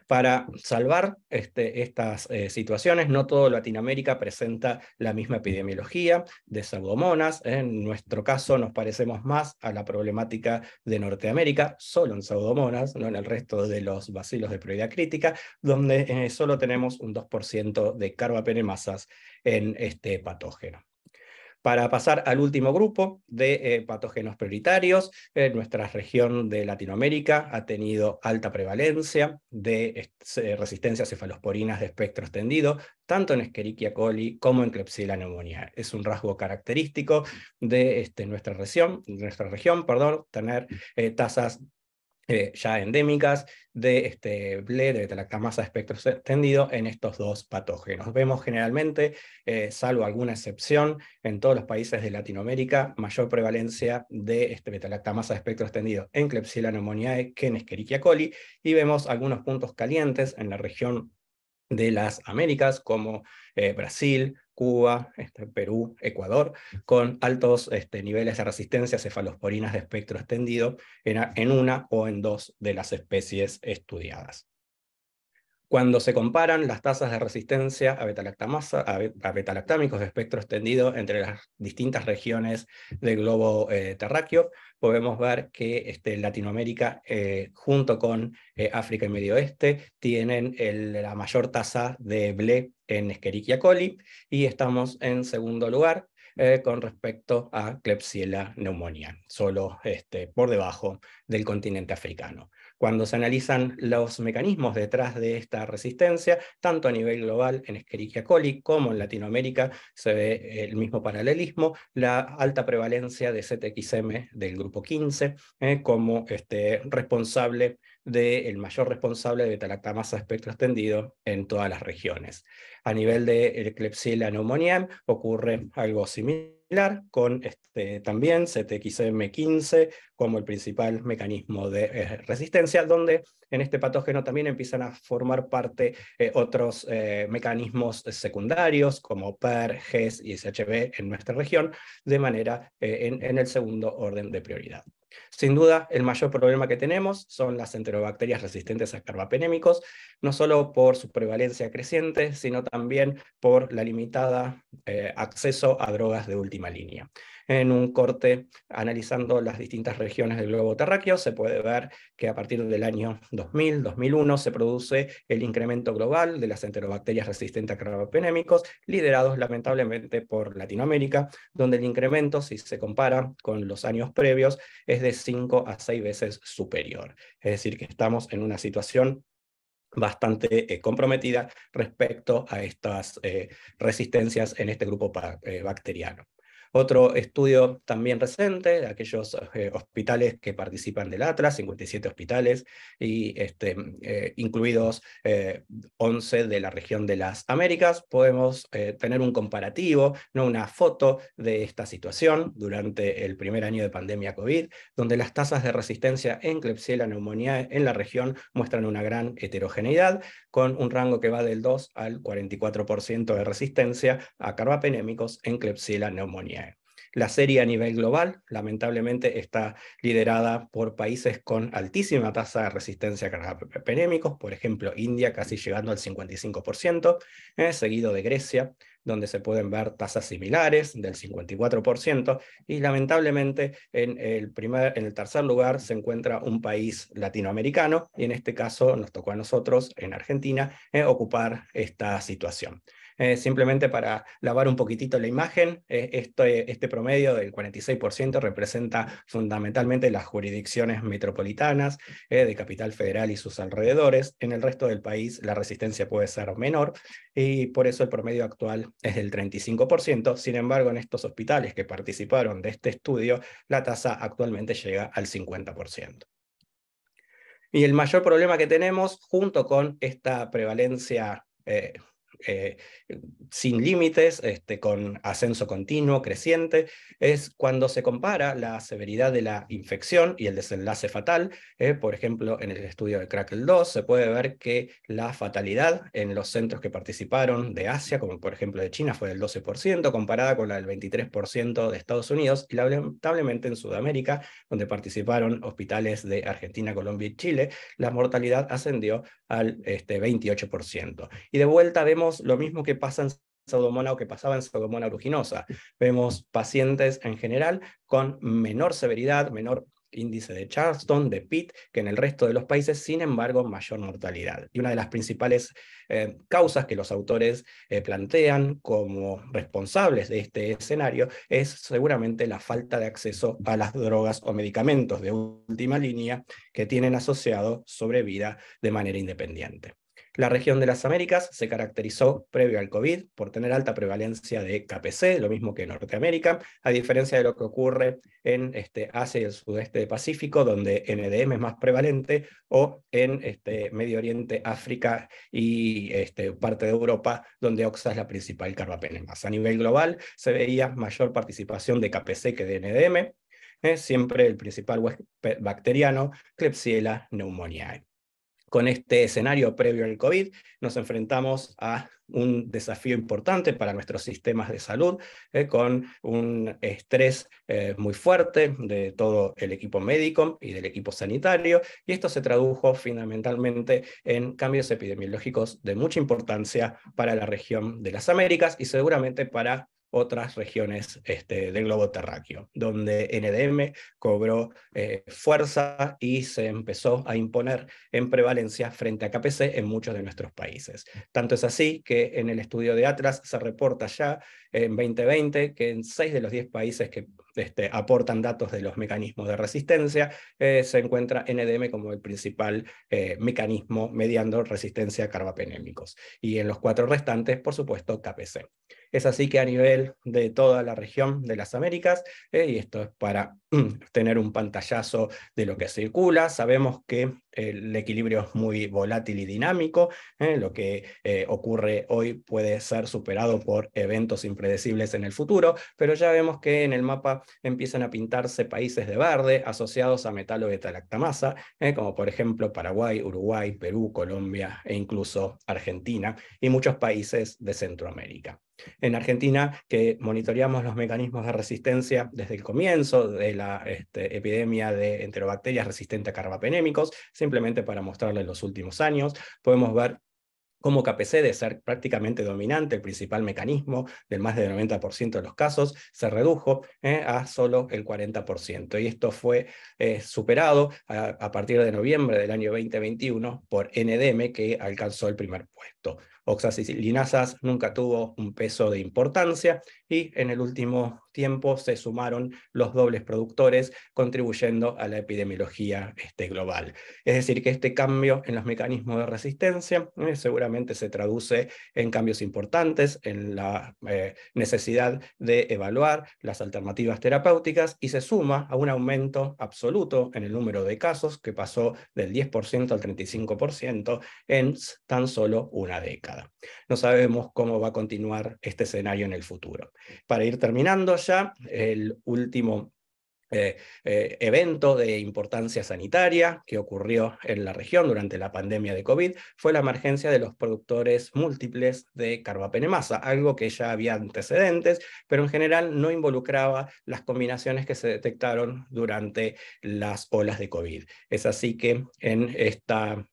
Para salvar estas situaciones, no todo Latinoamérica presenta la misma epidemiología de pseudomonas. En nuestro caso nos parecemos más a la problemática de Norteamérica, solo en pseudomonas, no en el resto de los bacilos de prioridad crítica, donde solo tenemos un 2% de carbapenemasas en este patógeno. Para pasar al último grupo de patógenos prioritarios, nuestra región de Latinoamérica ha tenido alta prevalencia de resistencia a cefalosporinas de espectro extendido, tanto en Escherichia coli como en Klebsiella pneumoniae. Es un rasgo característico de nuestra región, tener tasas ya endémicas de BLE, de beta-lactamasa de espectro extendido, en estos dos patógenos. Vemos generalmente, salvo alguna excepción, en todos los países de Latinoamérica, mayor prevalencia de beta-lactamasa de espectro extendido en Klebsiella pneumoniae que en Escherichia coli, y vemos algunos puntos calientes en la región de las Américas, como Brasil, Cuba, Perú, Ecuador, con altos niveles de resistencia a cefalosporinas de espectro extendido en una o en dos de las especies estudiadas. Cuando se comparan las tasas de resistencia a beta-lactámicos de espectro extendido entre las distintas regiones del globo terráqueo, podemos ver que Latinoamérica, junto con África y Medio Oeste, tienen la mayor tasa de BLE en Escherichia coli, y estamos en segundo lugar con respecto a Klebsiella pneumoniae, solo por debajo del continente africano. Cuando se analizan los mecanismos detrás de esta resistencia, tanto a nivel global en Escherichia coli como en Latinoamérica, se ve el mismo paralelismo, la alta prevalencia de CTXM del grupo 15 como el mayor responsable de beta-lactamasa espectro extendido en todas las regiones. A nivel de Klebsiella pneumoniae ocurre algo similar, con también CTXM15 como el principal mecanismo de resistencia, donde en este patógeno también empiezan a formar parte otros mecanismos secundarios, como PER, GES y SHB en nuestra región, de manera en el segundo orden de prioridad. Sin duda, el mayor problema que tenemos son las enterobacterias resistentes a carbapenémicos, no solo por su prevalencia creciente, sino también por la limitada acceso a drogas de última línea. En un corte analizando las distintas regiones del globo terráqueo, se puede ver que a partir del año 2000-2001 se produce el incremento global de las enterobacterias resistentes a carbapenémicos, liderados lamentablemente por Latinoamérica, donde el incremento, si se compara con los años previos, es de 5 a 6 veces superior. Es decir, que estamos en una situación bastante comprometida respecto a estas resistencias en este grupo bacteriano. Otro estudio también reciente de aquellos hospitales que participan del Atlas, 57 hospitales, y incluidos 11 de la región de las Américas, podemos tener un comparativo, no una foto de esta situación durante el primer año de pandemia COVID, donde las tasas de resistencia en Klebsiella pneumoniae en la región muestran una gran heterogeneidad, con un rango que va del 2 al 44% de resistencia a carbapenémicos en Klebsiella pneumoniae. La serie a nivel global, lamentablemente, está liderada por países con altísima tasa de resistencia a carbapenémicos, por ejemplo, India casi llegando al 55%, seguido de Grecia, donde se pueden ver tasas similares del 54%, y lamentablemente en el tercer lugar se encuentra un país latinoamericano, y en este caso nos tocó a nosotros, en Argentina, ocupar esta situación. Simplemente para lavar un poquitito la imagen, este promedio del 46% representa fundamentalmente las jurisdicciones metropolitanas de Capital Federal y sus alrededores. En el resto del país la resistencia puede ser menor, y por eso el promedio actual es del 35%. Sin embargo, en estos hospitales que participaron de este estudio, la tasa actualmente llega al 50%. Y el mayor problema que tenemos, junto con esta prevalencia sin límites, con ascenso continuo, creciente, es cuando se compara la severidad de la infección y el desenlace fatal. Por ejemplo, en el estudio de Crackle 2 se puede ver que la fatalidad en los centros que participaron de Asia, como por ejemplo de China, fue del 12%, comparada con la del 23% de Estados Unidos, y lamentablemente en Sudamérica, donde participaron hospitales de Argentina, Colombia y Chile, la mortalidad ascendió al 28%. Y de vuelta vemos lo mismo que pasa en Pseudomonas o que pasaba en Pseudomonas aeruginosa. Vemos pacientes en general con menor severidad, menor índice de Charleston, de Pitt, que en el resto de los países, sin embargo, mayor mortalidad. Y una de las principales causas que los autores plantean como responsables de este escenario es seguramente la falta de acceso a las drogas o medicamentos de última línea que tienen asociado sobrevida de manera independiente. La región de las Américas se caracterizó previo al COVID por tener alta prevalencia de KPC, lo mismo que Norteamérica, a diferencia de lo que ocurre en Asia y el sudeste de Pacífico, donde NDM es más prevalente, o en Medio Oriente, África y parte de Europa, donde Oxa es la principal carbapenemasa. A nivel global se veía mayor participación de KPC que de NDM, siempre el principal huésped bacteriano, Klebsiella pneumoniae. Con este escenario previo al COVID, nos enfrentamos a un desafío importante para nuestros sistemas de salud, con un estrés muy fuerte de todo el equipo médico y del equipo sanitario, y esto se tradujo fundamentalmente en cambios epidemiológicos de mucha importancia para la región de las Américas y seguramente para otras regiones del globo terráqueo, donde NDM cobró fuerza y se empezó a imponer en prevalencia frente a KPC en muchos de nuestros países. Tanto es así que en el estudio de Atlas se reporta ya en 2020 que en 6 de los 10 países que aportan datos de los mecanismos de resistencia, se encuentra NDM como el principal mecanismo mediando resistencia a carbapenémicos. Y en los 4 restantes, por supuesto, KPC. Es así que a nivel de toda la región de las Américas, y esto es para tener un pantallazo de lo que circula, sabemos que el equilibrio es muy volátil y dinámico, lo que ocurre hoy puede ser superado por eventos impredecibles en el futuro, pero ya vemos que en el mapa empiezan a pintarse países de verde asociados a metalo-beta-lactamasa, como por ejemplo Paraguay, Uruguay, Perú, Colombia e incluso Argentina, y muchos países de Centroamérica. En Argentina, que monitoreamos los mecanismos de resistencia desde el comienzo de la epidemia de enterobacterias resistentes a carbapenémicos, simplemente para mostrarles los últimos años, podemos ver cómo KPC, de ser prácticamente dominante, el principal mecanismo del más del 90% de los casos, se redujo a solo el 40%. Y esto fue superado a partir de noviembre del año 2021 por NDM, que alcanzó el primer puesto. Oxacilinasas nunca tuvo un peso de importancia, y en el último tiempo se sumaron los dobles productores, contribuyendo a la epidemiología global. Es decir, que este cambio en los mecanismos de resistencia seguramente se traduce en cambios importantes, en la necesidad de evaluar las alternativas terapéuticas, y se suma a un aumento absoluto en el número de casos, que pasó del 10% al 35% en tan solo una década. No sabemos cómo va a continuar este escenario en el futuro. Para ir terminando ya, el último evento de importancia sanitaria que ocurrió en la región durante la pandemia de COVID fue la emergencia de los productores múltiples de carbapenemasa, algo que ya había antecedentes, pero en general no involucraba las combinaciones que se detectaron durante las olas de COVID. Es así que en esta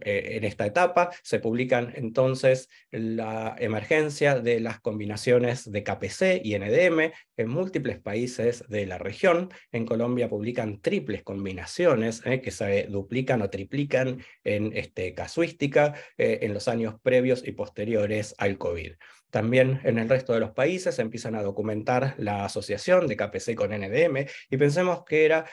en esta etapa se publican entonces la emergencia de las combinaciones de KPC y NDM en múltiples países de la región. En Colombia publican triples combinaciones que se duplican o triplican en casuística en los años previos y posteriores al COVID. También en el resto de los países se empiezan a documentar la asociación de KPC con NDM y pensemos que era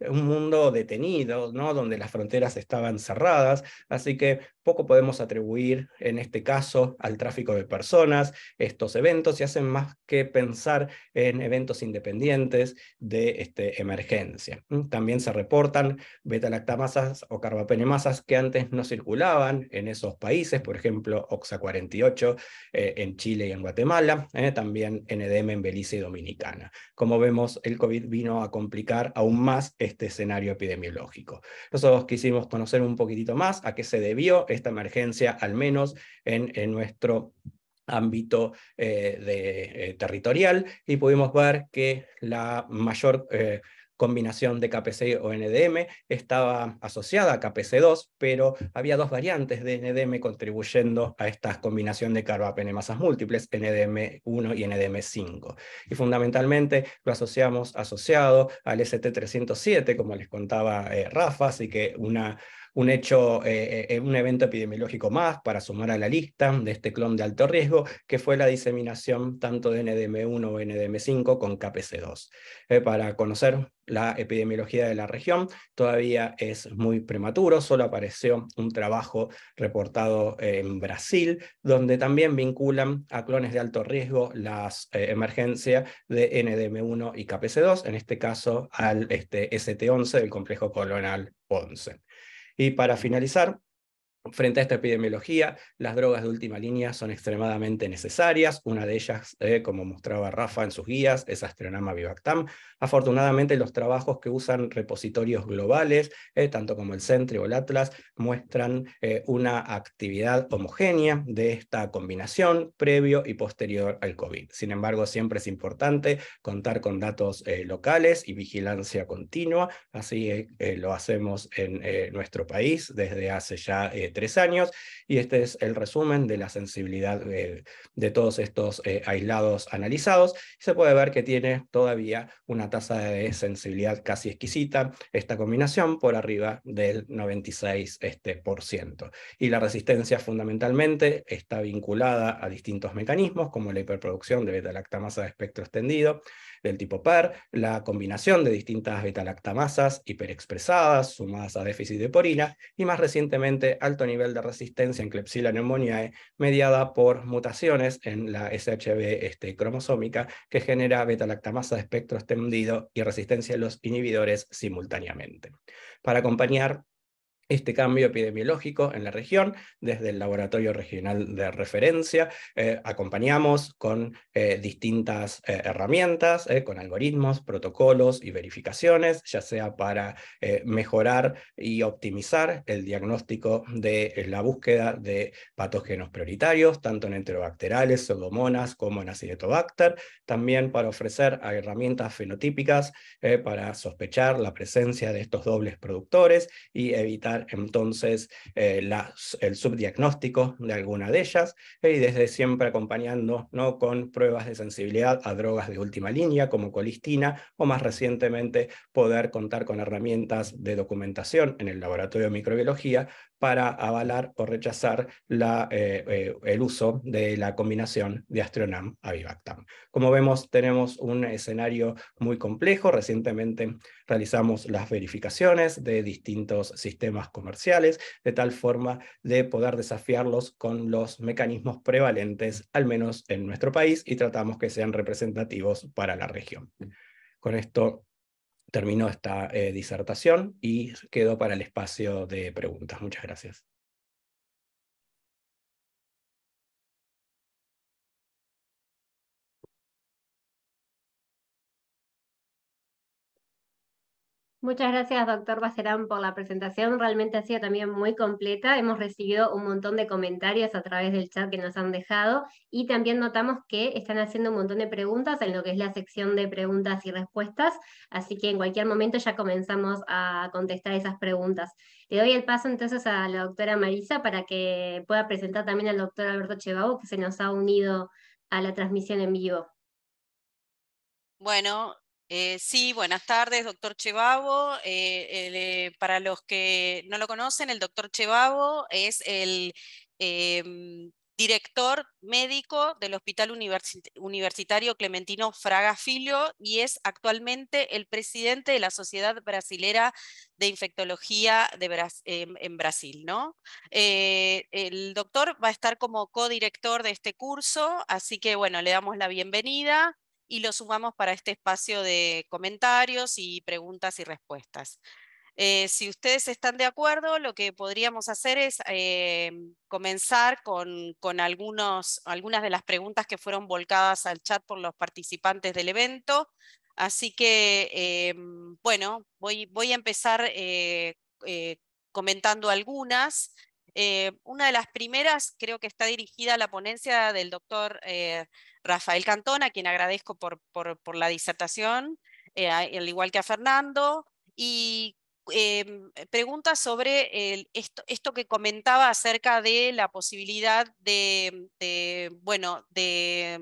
un mundo detenido, ¿no? Donde las fronteras estaban cerradas, así que poco podemos atribuir en este caso al tráfico de personas estos eventos y hacen más que pensar en eventos independientes de emergencia. También se reportan beta-lactamasas o carbapenemasas que antes no circulaban en esos países, por ejemplo, OXA48 en Chile y en Guatemala, también NDM en Belice y Dominicana. Como vemos, el COVID vino a complicar aún más este escenario epidemiológico. Nosotros quisimos conocer un poquitito más a qué se debió esta emergencia, al menos en nuestro ámbito territorial, y pudimos ver que la mayor combinación de KPC o NDM estaba asociada a KPC2, pero había dos variantes de NDM contribuyendo a esta combinación de carbapenemasas múltiples, NDM1 y NDM5. Y fundamentalmente lo asociamos asociado al ST307, como les contaba Rafa, así que un hecho, un evento epidemiológico más para sumar a la lista de este clon de alto riesgo, que fue la diseminación tanto de NDM1 o NDM5 con KPC2. Para conocer la epidemiología de la región todavía es muy prematuro, solo apareció un trabajo reportado en Brasil, donde también vinculan a clones de alto riesgo las emergencias de NDM1 y KPC2, en este caso al ST11 del complejo colonial 11. Y para finalizar, frente a esta epidemiología, las drogas de última línea son extremadamente necesarias. Una de ellas, como mostraba Rafa en sus guías, es Aztreonam avibactam. Afortunadamente, los trabajos que usan repositorios globales, tanto como el CENTRI o el Atlas, muestran una actividad homogénea de esta combinación previo y posterior al COVID. Sin embargo, siempre es importante contar con datos locales y vigilancia continua. Así lo hacemos en nuestro país desde hace ya 3 años, y este es el resumen de la sensibilidad de todos estos aislados analizados. Se puede ver que tiene todavía una tasa de sensibilidad casi exquisita, esta combinación por arriba del 96%. Y la resistencia fundamentalmente está vinculada a distintos mecanismos, como la hiperproducción de beta-lactamasa de espectro extendido, del tipo PER, la combinación de distintas beta-lactamasas hiperexpresadas sumadas a déficit de porina, y más recientemente alto nivel de resistencia en Klebsiella pneumoniae mediada por mutaciones en la SHB cromosómica que genera beta-lactamasa de espectro extendido y resistencia a los inhibidores simultáneamente. Para acompañar este cambio epidemiológico en la región, desde el Laboratorio Regional de Referencia, acompañamos con distintas herramientas, con algoritmos, protocolos y verificaciones, ya sea para mejorar y optimizar el diagnóstico de la búsqueda de patógenos prioritarios, tanto en enterobacterales, pseudomonas, como en Acinetobacter, también para ofrecer herramientas fenotípicas para sospechar la presencia de estos dobles productores y evitar entonces el subdiagnóstico de alguna de ellas, y desde siempre acompañando, ¿no?, con pruebas de sensibilidad a drogas de última línea como colistina, o más recientemente poder contar con herramientas de documentación en el laboratorio de microbiología para avalar o rechazar el uso de la combinación de Aztreonam avibactam. Como vemos, tenemos un escenario muy complejo. Recientemente realizamos las verificaciones de distintos sistemas comerciales, de tal forma de poder desafiarlos con los mecanismos prevalentes, al menos en nuestro país, y tratamos que sean representativos para la región. Con esto termino esta disertación y quedo para el espacio de preguntas. Muchas gracias. Muchas gracias, doctor Bajerán, por la presentación. Realmente ha sido también muy completa. Hemos recibido un montón de comentarios a través del chat que nos han dejado y también notamos que están haciendo un montón de preguntas en lo que es la sección de preguntas y respuestas, así que en cualquier momento ya comenzamos a contestar esas preguntas. Le doy el paso entonces a la doctora Marisa para que pueda presentar también al doctor Alberto Chebabo, que se nos ha unido a la transmisión en vivo. Bueno, sí, buenas tardes, doctor Chebabo. Para los que no lo conocen, el doctor Chebabo es el director médico del Hospital Universitario Clementino Fraga Filho y es actualmente el presidente de la Sociedad Brasilera de Infectología en Brasil, ¿no? El doctor va a estar como codirector de este curso, así que bueno, le damos la bienvenida y lo sumamos para este espacio de comentarios y preguntas y respuestas. Si ustedes están de acuerdo, lo que podríamos hacer es comenzar con algunas de las preguntas que fueron volcadas al chat por los participantes del evento. Así que, bueno, voy a empezar comentando algunas. Una de las primeras creo que está dirigida a la ponencia del doctor Rafael Cantón, a quien agradezco por la disertación, al igual que a Fernando, y pregunta sobre esto que comentaba acerca de la posibilidad bueno, de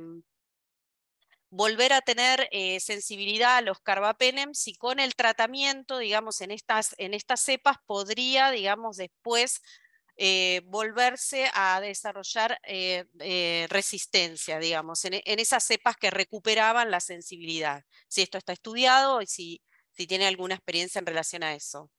volver a tener sensibilidad a los carbapenems y con el tratamiento, digamos, en estas cepas podría, digamos, después volverse a desarrollar resistencia, digamos, en esas cepas que recuperaban la sensibilidad. Si esto está estudiado y si tiene alguna experiencia en relación a eso.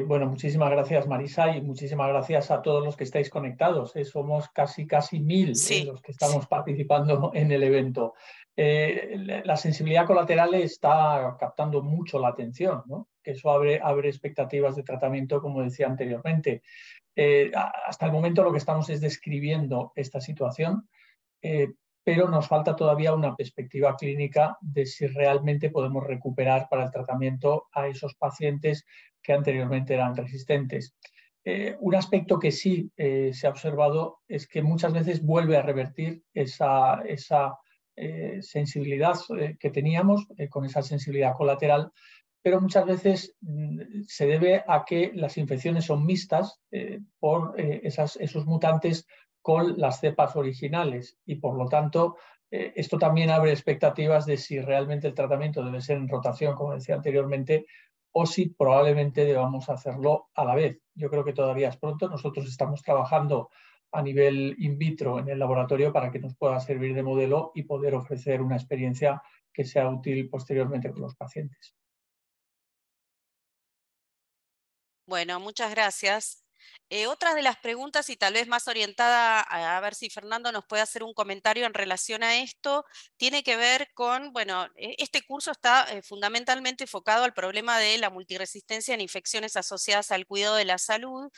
Bueno, muchísimas gracias, Marisa, y muchísimas gracias a todos los que estáis conectados. Somos casi 1000 Sí, los que estamos participando en el evento. La sensibilidad colateral está captando mucho la atención, ¿no? Que eso abre expectativas de tratamiento, como decía anteriormente. Hasta el momento lo que estamos es describiendo esta situación, pero nos falta todavía una perspectiva clínica de si realmente podemos recuperar para el tratamiento a esos pacientes que anteriormente eran resistentes. Un aspecto que sí se ha observado es que muchas veces vuelve a revertir esa sensibilidad que teníamos, con esa sensibilidad colateral, pero muchas veces se debe a que las infecciones son mixtas por esos mutantes con las cepas originales y por lo tanto esto también abre expectativas de si realmente el tratamiento debe ser en rotación, como decía anteriormente, o si probablemente debamos hacerlo a la vez. Yo creo que todavía es pronto. Nosotros estamos trabajando a nivel in vitro en el laboratorio para que nos pueda servir de modelo y poder ofrecer una experiencia que sea útil posteriormente con los pacientes. Bueno, muchas gracias. Otra de las preguntas, y tal vez más orientada a ver si Fernando nos puede hacer un comentario en relación a esto, tiene que ver con, bueno, este curso está fundamentalmente enfocado al problema de la multiresistencia en infecciones asociadas al cuidado de la salud,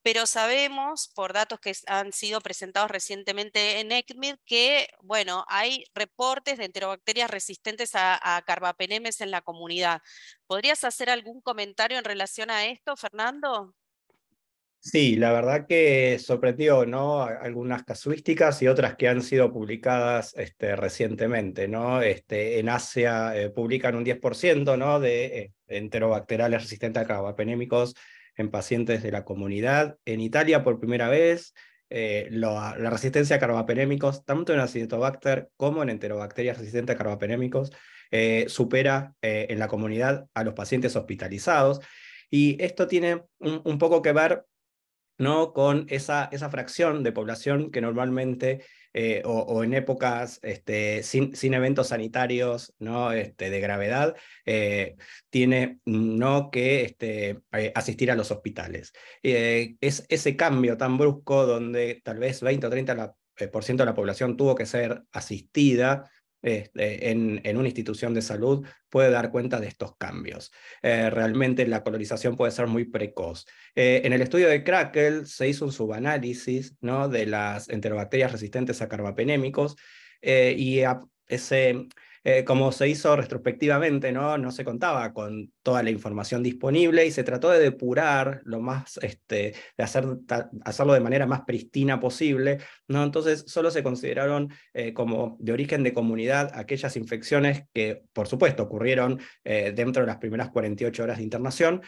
pero sabemos, por datos que han sido presentados recientemente en ECCMID, que, bueno, hay reportes de enterobacterias resistentes a carbapenemes en la comunidad. ¿Podrías hacer algún comentario en relación a esto, Fernando? Sí, la verdad que sorprendió, ¿no? Algunas casuísticas y otras que han sido publicadas recientemente, ¿no? En Asia publican un 10%, ¿no? de enterobacteriales resistentes a carbapenémicos en pacientes de la comunidad. En Italia, por primera vez, la resistencia a carbapenémicos, tanto en Acinetobacter como en enterobacterias resistentes a carbapenémicos, supera en la comunidad a los pacientes hospitalizados. Y esto tiene un poco que ver, ¿no? Con esa fracción de población que normalmente, o en épocas sin eventos sanitarios, ¿no? De gravedad, tiene, ¿no? que asistir a los hospitales. Es ese cambio tan brusco donde tal vez 20 o 30% de la población tuvo que ser asistida en una institución de salud, puede dar cuenta de estos cambios. Realmente la colonización puede ser muy precoz. En el estudio de Krakel se hizo un subanálisis, ¿no? de las enterobacterias resistentes a carbapenémicos y como se hizo retrospectivamente, no se contaba con toda la información disponible y se trató de depurar lo más, de hacerlo de manera más pristina posible, ¿no? Entonces solo se consideraron como de origen de comunidad aquellas infecciones que, por supuesto, ocurrieron dentro de las primeras 48 horas de internación,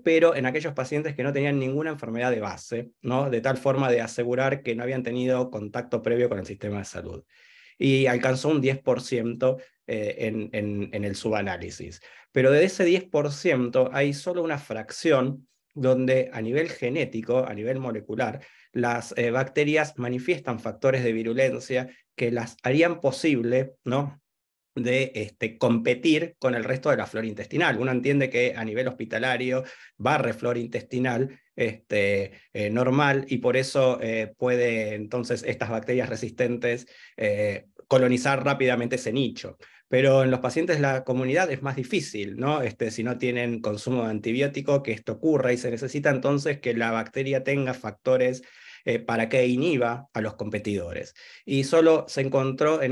pero en aquellos pacientes que no tenían ninguna enfermedad de base, ¿no? De tal forma de asegurar que no habían tenido contacto previo con el sistema de salud. Y alcanzó un 10% en el subanálisis. Pero de ese 10% hay solo una fracción donde a nivel genético, a nivel molecular, las bacterias manifiestan factores de virulencia que las harían posible, ¿no?, de competir con el resto de la flora intestinal. Uno entiende que a nivel hospitalario barre flora intestinal normal, y por eso puede entonces estas bacterias resistentes colonizar rápidamente ese nicho. Pero en los pacientes de la comunidad es más difícil, ¿no? Si no tienen consumo de antibiótico, que esto ocurra, y se necesita entonces que la bacteria tenga factores para que inhiba a los competidores. Y solo se encontró de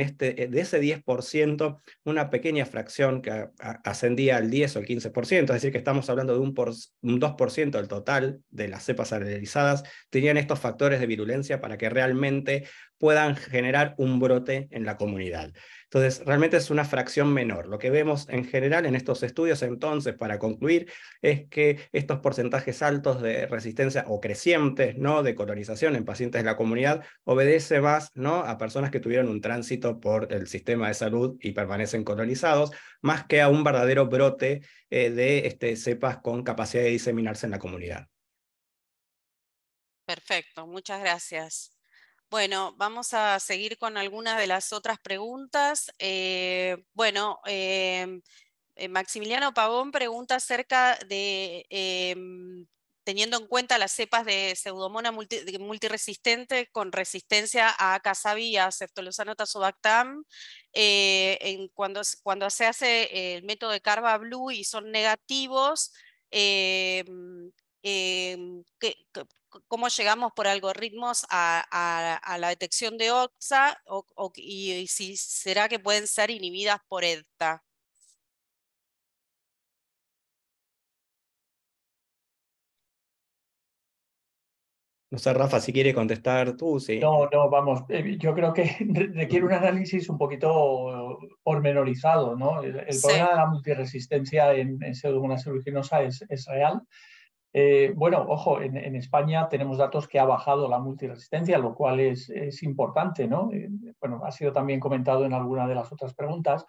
ese 10%, una pequeña fracción que ascendía al 10 o el 15%, es decir, que estamos hablando de un 2% del total de las cepas analizadas, tenían estos factores de virulencia para que realmente puedan generar un brote en la comunidad. Entonces, realmente es una fracción menor. Lo que vemos en general en estos estudios, entonces, para concluir, es que estos porcentajes altos de resistencia o crecientes, ¿no?, de colonización en pacientes de la comunidad obedece más, ¿no?, a personas que tuvieron un tránsito por el sistema de salud y permanecen colonizados, más que a un verdadero brote de cepas con capacidad de diseminarse en la comunidad. Perfecto, muchas gracias. Bueno, vamos a seguir con algunas de las otras preguntas. Maximiliano Pavón pregunta acerca de, teniendo en cuenta las cepas de Pseudomonas multiresistente con resistencia a Casabi y a Ceftolozano tazobactam, cuando se hace el método de Carba-Blue y son negativos, ¿cómo llegamos por algoritmos a la detección de OXA y si será que pueden ser inhibidas por EDTA? No sé, Rafa, si quiere contestar tú, sí. No, vamos, yo creo que requiere un análisis un poquito pormenorizado, ¿no? El Sí. problema de la multiresistencia en Pseudomonas aeruginosa es real. Bueno, ojo, en España tenemos datos que ha bajado la multiresistencia, lo cual es importante, ¿no? Bueno, ha sido también comentado en alguna de las otras preguntas.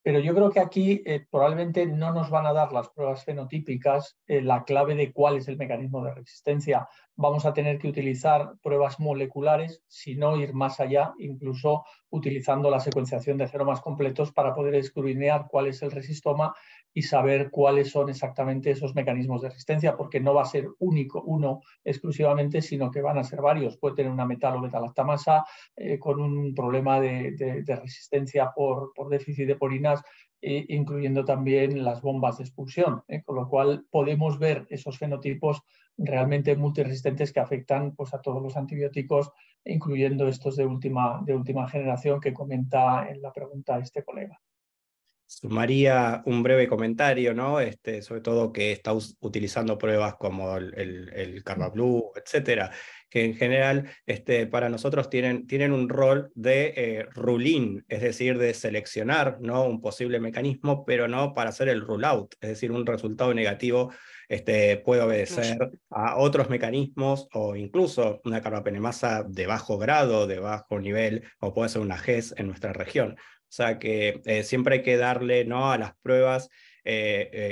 Pero yo creo que aquí probablemente no nos van a dar las pruebas fenotípicas la clave de cuál es el mecanismo de resistencia. Vamos a tener que utilizar pruebas moleculares, si no ir más allá, incluso utilizando la secuenciación de genomas completos para poder escudriñar cuál es el resistoma y saber cuáles son exactamente esos mecanismos de resistencia, porque no va a ser uno exclusivamente, sino que van a ser varios. Puede tener una metal o metalactamasa con un problema de resistencia por déficit de porinas, incluyendo también las bombas de expulsión, con lo cual podemos ver esos fenotipos realmente multiresistentes que afectan, pues, a todos los antibióticos, incluyendo estos de última generación que comenta en la pregunta este colega. Sumaría un breve comentario, ¿no? Sobre todo que está utilizando pruebas como el Carba-Blue, etcétera, que en general para nosotros tienen un rol de rule-in, es decir, de seleccionar, ¿no?, un posible mecanismo, pero no para hacer el rule-out, es decir, un resultado negativo puede obedecer a otros mecanismos o incluso una carbapenemasa de bajo grado, de bajo nivel, o puede ser una GES en nuestra región. O sea que siempre hay que darle, ¿no?, a las pruebas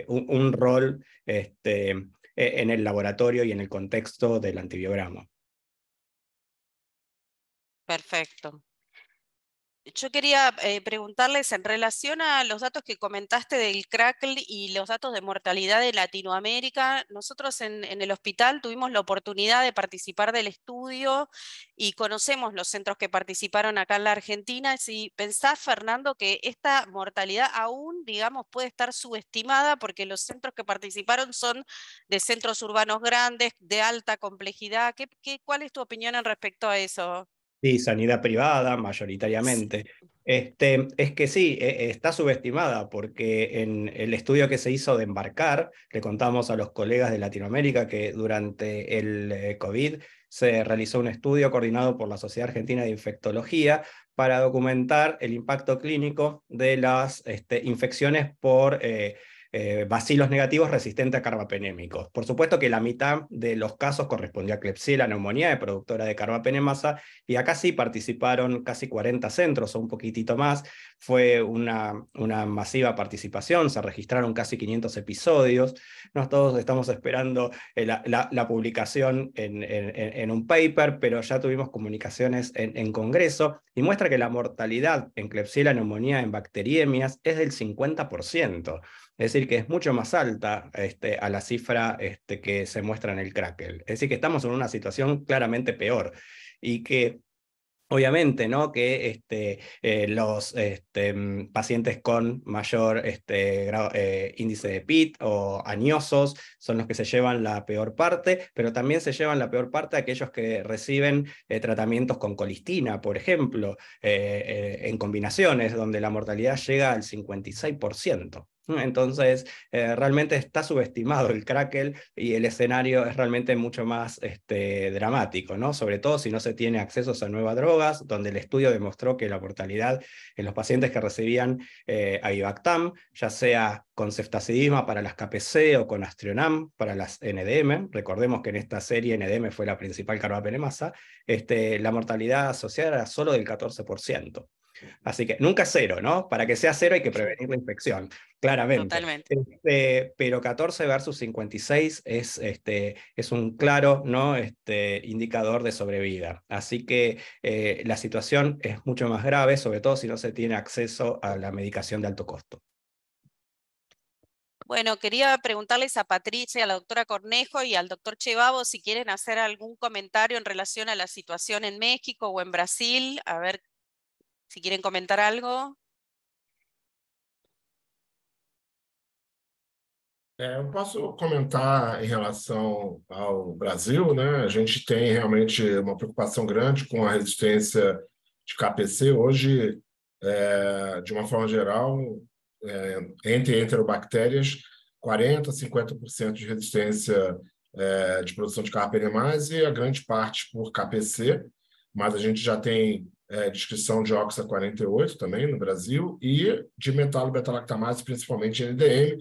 un rol en el laboratorio y en el contexto del antibiograma. Perfecto. Yo quería preguntarles en relación a los datos que comentaste del Crackle y los datos de mortalidad de Latinoamérica. Nosotros en el hospital tuvimos la oportunidad de participar del estudio y conocemos los centros que participaron acá en la Argentina. Si pensás, Fernando, que esta mortalidad aún, digamos, puede estar subestimada porque los centros que participaron son de centros urbanos grandes, de alta complejidad. ¿Cuál es tu opinión en respecto a eso? Sí, sanidad privada, mayoritariamente. Es que sí, está subestimada porque en el estudio que se hizo de Embarcar, le contamos a los colegas de Latinoamérica que durante el COVID se realizó un estudio coordinado por la Sociedad Argentina de Infectología para documentar el impacto clínico de las infecciones por bacilos negativos resistentes a carbapenémicos. Por supuesto que la mitad de los casos correspondió a Klebsiella neumonía, productora de carbapenemasa, y acá sí participaron casi 40 centros o un poquitito más. Fue una masiva participación, se registraron casi 500 episodios. Nos todos estamos esperando la publicación en un paper, pero ya tuvimos comunicaciones en Congreso y muestra que la mortalidad en Klebsiella neumonía en bacteriemias es del 50%. Es decir, que es mucho más alta a la cifra que se muestra en el Crackle. Es decir, que estamos en una situación claramente peor y que obviamente, ¿no? Que los pacientes con mayor índice de PIT o añosos son los que se llevan la peor parte, pero también se llevan la peor parte aquellos que reciben tratamientos con colistina, por ejemplo, en combinaciones, donde la mortalidad llega al 56%. Entonces, realmente está subestimado el Crackle y el escenario es realmente mucho más dramático, ¿no? Sobre todo si no se tiene acceso a nuevas drogas, donde el estudio demostró que la mortalidad en los pacientes que recibían avibactam, ya sea con ceftazidima para las KPC o con Astrionam para las NDM, recordemos que en esta serie NDM fue la principal carbapenemasa, la mortalidad asociada era solo del 14%. Así que nunca es cero, ¿no? Para que sea cero hay que prevenir la infección, claramente. Totalmente. Pero 14 versus 56 es un claro, ¿no? Indicador de sobrevida. Así que la situación es mucho más grave, sobre todo si no se tiene acceso a la medicación de alto costo. Bueno, quería preguntarles a Patricia, a la doctora Cornejo y al doctor Chevavo si quieren hacer algún comentario en relación a la situación en México o en Brasil. A ver si quieren comentar algo. Eu posso comentar em relação ao Brasil, né? A gente tem realmente uma preocupação grande com a resistência de KPC. Hoje, de uma forma geral, entre enterobactérias, 40% a 50% de resistência de produção de carbapenemase, a grande parte por KPC, mas a gente já tem descrição de OXA48 também no Brasil e de metalobeta-lactamase, principalmente NDM,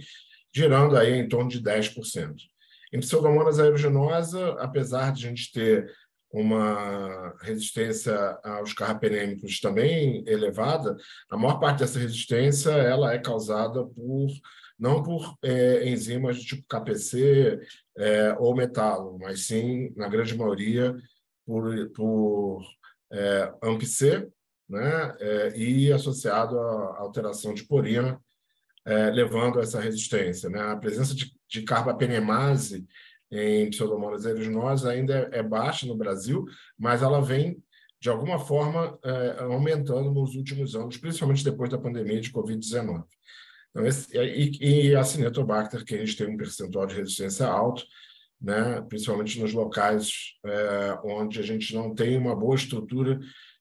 girando aí em torno de 10%. Em Pseudomonas aeruginosa, apesar de a gente ter uma resistência aos carbapenêmicos também elevada, a maior parte dessa resistência ela é causada não por enzimas do tipo KPC ou metalo, mas sim, na grande maioria, por AMP-C, né, e associado à alteração de porina, levando a essa resistência, né? A presença de carbapenemase em Pseudomonas aeruginosa ainda é baixa no Brasil, mas ela vem, de alguma forma, aumentando nos últimos anos, principalmente depois da pandemia de Covid-19. Então, e a Acinetobacter, que a gente tem um percentual de resistência alto, né? Principalmente nos locais onde a gente não tem uma boa estrutura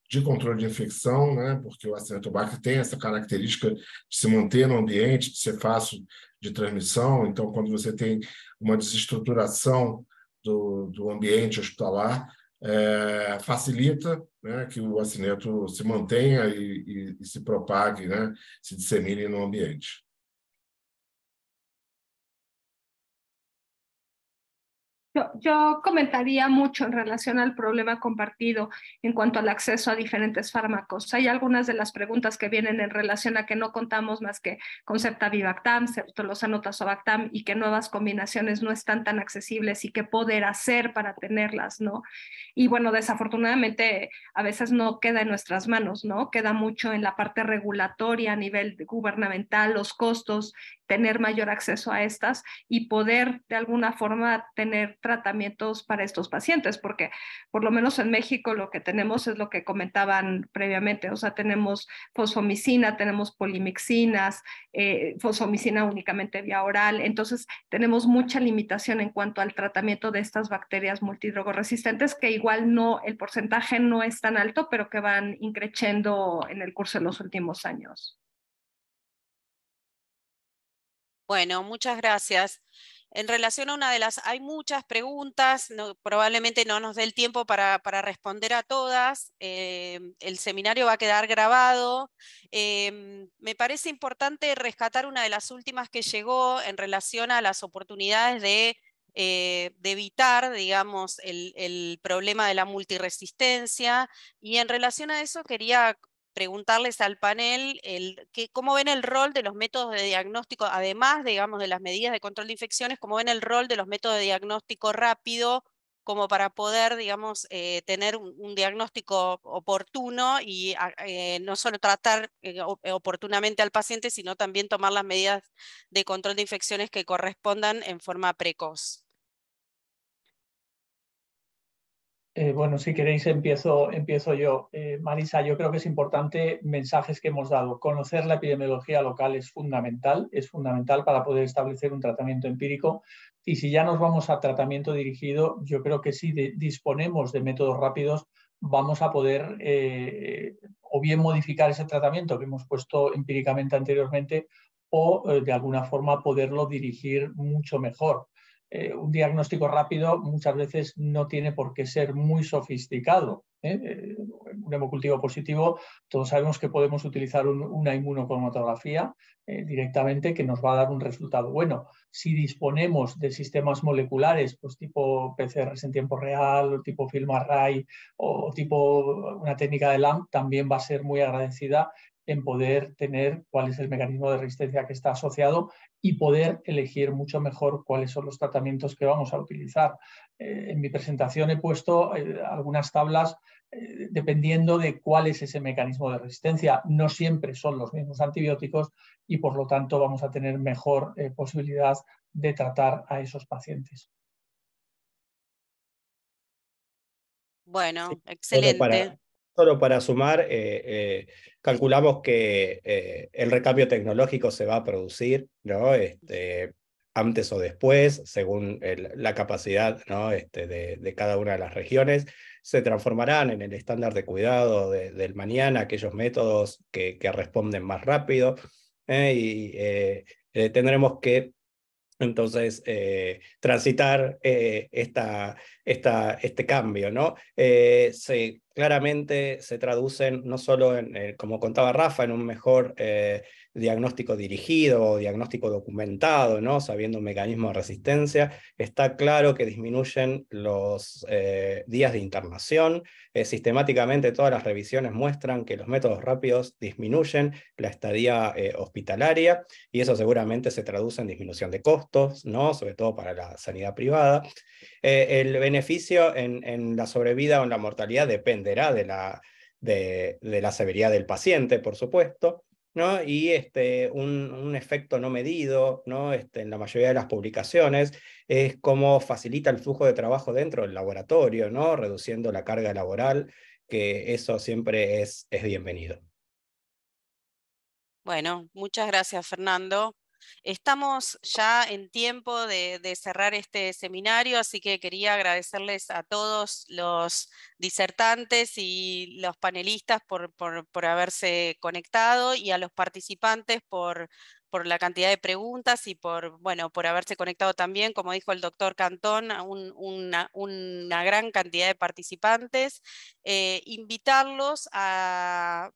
de controle de infecção, né? Porque o Acinetobacter tem essa característica de se manter no ambiente, de ser fácil de transmissão. Então, quando você tem uma desestruturação do ambiente hospitalar, facilita, né, que o acineto se mantenha e se propague, né, se dissemine no ambiente. Yo comentaría mucho en relación al problema compartido en cuanto al acceso a diferentes fármacos. Hay algunas de las preguntas que vienen en relación a que no contamos más que con ceftavibactam, ceftolozano tazobactam y que nuevas combinaciones no están tan accesibles y qué poder hacer para tenerlas, ¿no? Y bueno, desafortunadamente a veces no queda en nuestras manos, ¿no? Queda mucho en la parte regulatoria a nivel gubernamental, los costos, tener mayor acceso a estas y poder de alguna forma tener tratamientos para estos pacientes, porque por lo menos en México lo que tenemos es lo que comentaban previamente, o sea, tenemos fosfomicina, tenemos polimixinas, fosfomicina únicamente vía oral, entonces tenemos mucha limitación en cuanto al tratamiento de estas bacterias multidrogoresistentes, que igual no, el porcentaje no es tan alto, pero que van increciendo en el curso de los últimos años. Bueno, muchas gracias. En relación a una de las, hay muchas preguntas, probablemente no nos dé el tiempo para responder a todas. El seminario va a quedar grabado. Me parece importante rescatar una de las últimas que llegó en relación a las oportunidades de evitar, digamos, el problema de la multiresistencia. Y en relación a eso quería preguntarles al panel cómo ven el rol de los métodos de diagnóstico, además, digamos, de las medidas de control de infecciones, cómo ven el rol de los métodos de diagnóstico rápido como para poder, digamos, tener un diagnóstico oportuno y no solo tratar oportunamente al paciente, sino también tomar las medidas de control de infecciones que correspondan en forma precoz. Bueno, si queréis empiezo yo. Marisa, yo creo que es importante mensajes que hemos dado. Conocer la epidemiología local es fundamental para poder establecer un tratamiento empírico. Y si ya nos vamos a tratamiento dirigido, yo creo que si disponemos de métodos rápidos, vamos a poder o bien modificar ese tratamiento que hemos puesto empíricamente anteriormente o de alguna forma poderlo dirigir mucho mejor. Un diagnóstico rápido muchas veces no tiene por qué ser muy sofisticado. Un hemocultivo positivo, todos sabemos que podemos utilizar una inmunocromatografía directamente que nos va a dar un resultado bueno. Si disponemos de sistemas moleculares, pues tipo PCRs en tiempo real, o tipo FilmArray o tipo una técnica de LAMP, también va a ser muy agradecida en poder tener cuál es el mecanismo de resistencia que está asociado y poder elegir mucho mejor cuáles son los tratamientos que vamos a utilizar. En mi presentación he puesto algunas tablas dependiendo de cuál es ese mecanismo de resistencia. No siempre son los mismos antibióticos y por lo tanto vamos a tener mejor posibilidad de tratar a esos pacientes. Bueno, Sí, excelente. Solo para sumar, calculamos que el recambio tecnológico se va a producir, ¿no? Antes o después, según la capacidad, ¿no? de cada una de las regiones. Se transformarán en el estándar de cuidado del mañana, aquellos métodos que responden más rápido, tendremos que entonces transitar este cambio, ¿no? Claramente se traducen no solo, como contaba Rafa, en un mejor diagnóstico dirigido o diagnóstico documentado, ¿no? Sabiendo un mecanismo de resistencia. Está claro que disminuyen los días de internación. Sistemáticamente todas las revisiones muestran que los métodos rápidos disminuyen la estadía hospitalaria, y eso seguramente se traduce en disminución de costos, ¿no? Sobre todo para la sanidad privada. El beneficio en la sobrevida o en la mortalidad dependerá de la severidad del paciente, por supuesto, ¿no? Y un efecto no medido, ¿no? En la mayoría de las publicaciones es cómo facilita el flujo de trabajo dentro del laboratorio, ¿no? Reduciendo la carga laboral, que eso siempre es bienvenido. Bueno, muchas gracias, Fernando. Estamos ya en tiempo de cerrar este seminario, así que quería agradecerles a todos los disertantes y los panelistas por haberse conectado, y a los participantes por la cantidad de preguntas y por haberse conectado también, como dijo el doctor Cantón, a una gran cantidad de participantes. Invitarlos a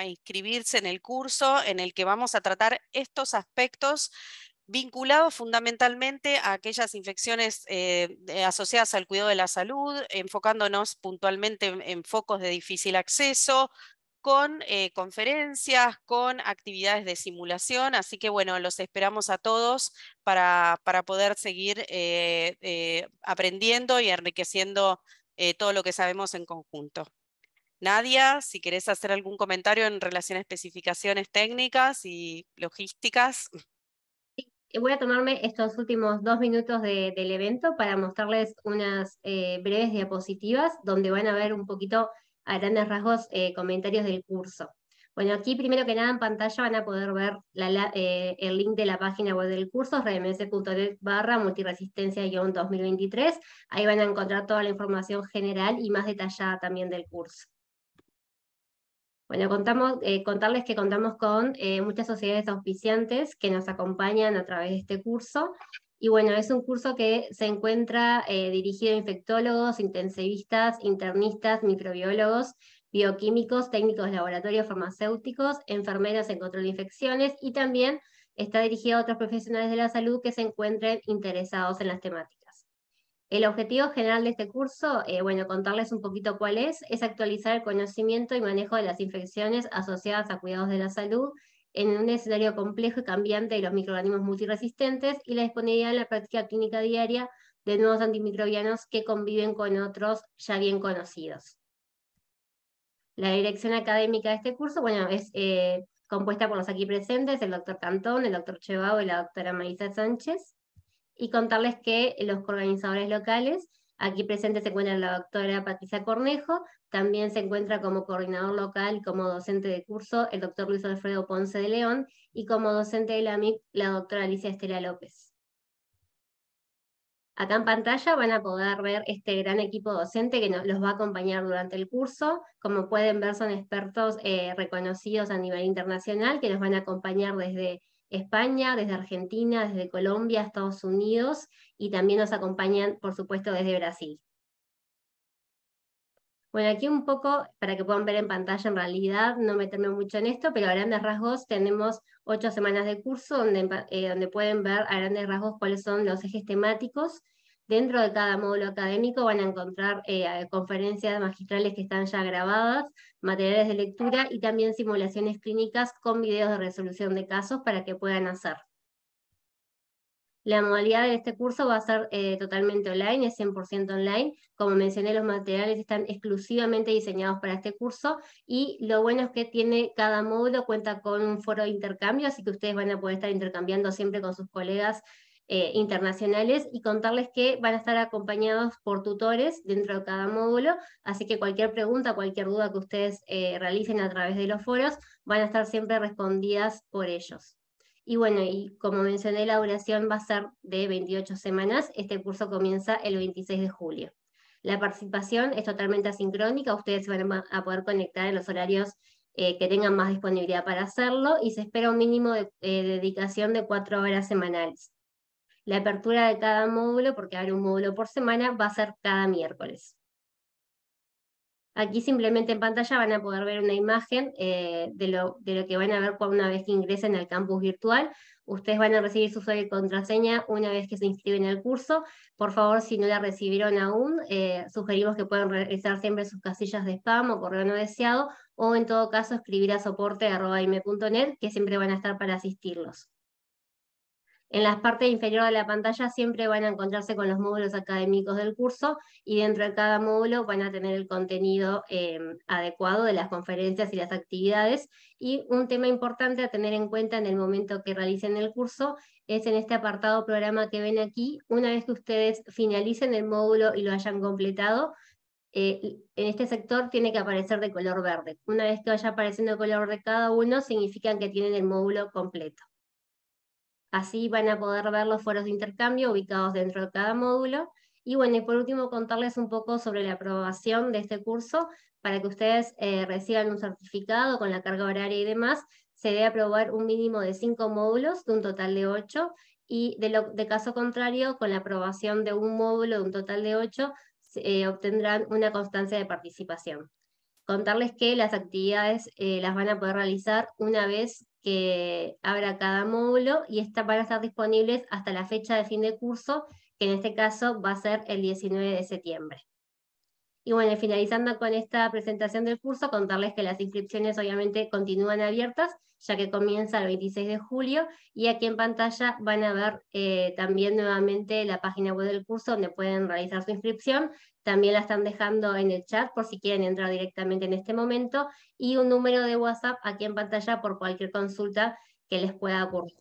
inscribirse en el curso en el que vamos a tratar estos aspectos vinculados fundamentalmente a aquellas infecciones asociadas al cuidado de la salud, enfocándonos puntualmente en focos de difícil acceso, con conferencias, con actividades de simulación. Así que bueno, los esperamos a todos para poder seguir aprendiendo y enriqueciendo todo lo que sabemos en conjunto. Nadia, si querés hacer algún comentario en relación a especificaciones técnicas y logísticas. voy a tomarme estos últimos 2 minutos del evento para mostrarles unas breves diapositivas donde van a ver un poquito a grandes rasgos comentarios del curso. Bueno, aquí primero que nada en pantalla van a poder ver el link de la página web del curso, rms.net/multiresistencia-2023. Ahí van a encontrar toda la información general y más detallada también del curso. Bueno, contarles que contamos con muchas sociedades auspiciantes que nos acompañan a través de este curso. Y bueno, es un curso que se encuentra dirigido a infectólogos, intensivistas, internistas, microbiólogos, bioquímicos, técnicos de laboratorio, farmacéuticos, enfermeros en control de infecciones, y también está dirigido a otros profesionales de la salud que se encuentren interesados en las temáticas. El objetivo general de este curso, bueno, contarles un poquito cuál es actualizar el conocimiento y manejo de las infecciones asociadas a cuidados de la salud en un escenario complejo y cambiante de los microorganismos multiresistentes y la disponibilidad en la práctica clínica diaria de nuevos antimicrobianos que conviven con otros ya bien conocidos. La dirección académica de este curso, bueno, es compuesta por los aquí presentes, el doctor Cantón, el doctor Chevao y la doctora Marisa Sánchez. Y contarles que los organizadores locales, aquí presentes se encuentra la doctora Patricia Cornejo, también se encuentra como coordinador local, como docente de curso, el doctor Luis Alfredo Ponce de León, y como docente de la MIC, la doctora Alicia Estela López. Acá en pantalla van a poder ver este gran equipo docente que los va a acompañar durante el curso. Como pueden ver, son expertos reconocidos a nivel internacional que nos van a acompañar desde España, desde Argentina, desde Colombia, Estados Unidos, y también nos acompañan, por supuesto, desde Brasil. Bueno, aquí un poco, para que puedan ver en pantalla, en realidad, no meterme mucho en esto, pero a grandes rasgos tenemos 8 semanas de curso donde pueden ver a grandes rasgos cuáles son los ejes temáticos. Dentro de cada módulo académico van a encontrar conferencias magistrales que están ya grabadas, materiales de lectura y también simulaciones clínicas con videos de resolución de casos para que puedan hacer. La modalidad de este curso va a ser totalmente online, es 100% online. Como mencioné, los materiales están exclusivamente diseñados para este curso, y lo bueno es que cada módulo cuenta con un foro de intercambio, así que ustedes van a poder estar intercambiando siempre con sus colegas internacionales, y contarles que van a estar acompañados por tutores dentro de cada módulo, así que cualquier pregunta, cualquier duda que ustedes realicen a través de los foros, van a estar siempre respondidas por ellos. Y bueno, y como mencioné, la duración va a ser de 28 semanas. Este curso comienza el 26 de julio. La participación es totalmente asincrónica, ustedes van a poder conectar en los horarios que tengan más disponibilidad para hacerlo, y se espera un mínimo de dedicación de 4 horas semanales. La apertura de cada módulo, porque habrá un módulo por semana, va a ser cada miércoles. Aquí simplemente en pantalla van a poder ver una imagen de lo que van a ver una vez que ingresen al campus virtual. Ustedes van a recibir su usuario y contraseña una vez que se inscriben al curso. Por favor, si no la recibieron aún, sugerimos que puedan revisar siempre sus casillas de spam o correo no deseado, o en todo caso escribir a soporte@ime.net, que siempre van a estar para asistirlos. En la parte inferior de la pantalla siempre van a encontrarse con los módulos académicos del curso, y dentro de cada módulo van a tener el contenido adecuado de las conferencias y las actividades. Y un tema importante a tener en cuenta en el momento que realicen el curso es en este apartado programa que ven aquí. Una vez que ustedes finalicen el módulo y lo hayan completado, en este sector tiene que aparecer de color verde. Una vez que vaya apareciendo de color verde cada uno, significa que tienen el módulo completo. Así van a poder ver los foros de intercambio ubicados dentro de cada módulo. Y bueno, y por último contarles un poco sobre la aprobación de este curso. Para que ustedes reciban un certificado con la carga horaria y demás, se debe aprobar un mínimo de 5 módulos de un total de 8, y de caso contrario, con la aprobación de un módulo de un total de 8, obtendrán una constancia de participación. Contarles que las actividades las van a poder realizar una vez que abra cada módulo, y van a estar disponibles hasta la fecha de fin de curso, que en este caso va a ser el 19 de septiembre. Y bueno, finalizando con esta presentación del curso, contarles que las inscripciones obviamente continúan abiertas, ya que comienza el 26 de julio, y aquí en pantalla van a ver también nuevamente la página web del curso donde pueden realizar su inscripción. También la están dejando en el chat por si quieren entrar directamente en este momento, y un número de WhatsApp aquí en pantalla por cualquier consulta que les pueda ocurrir.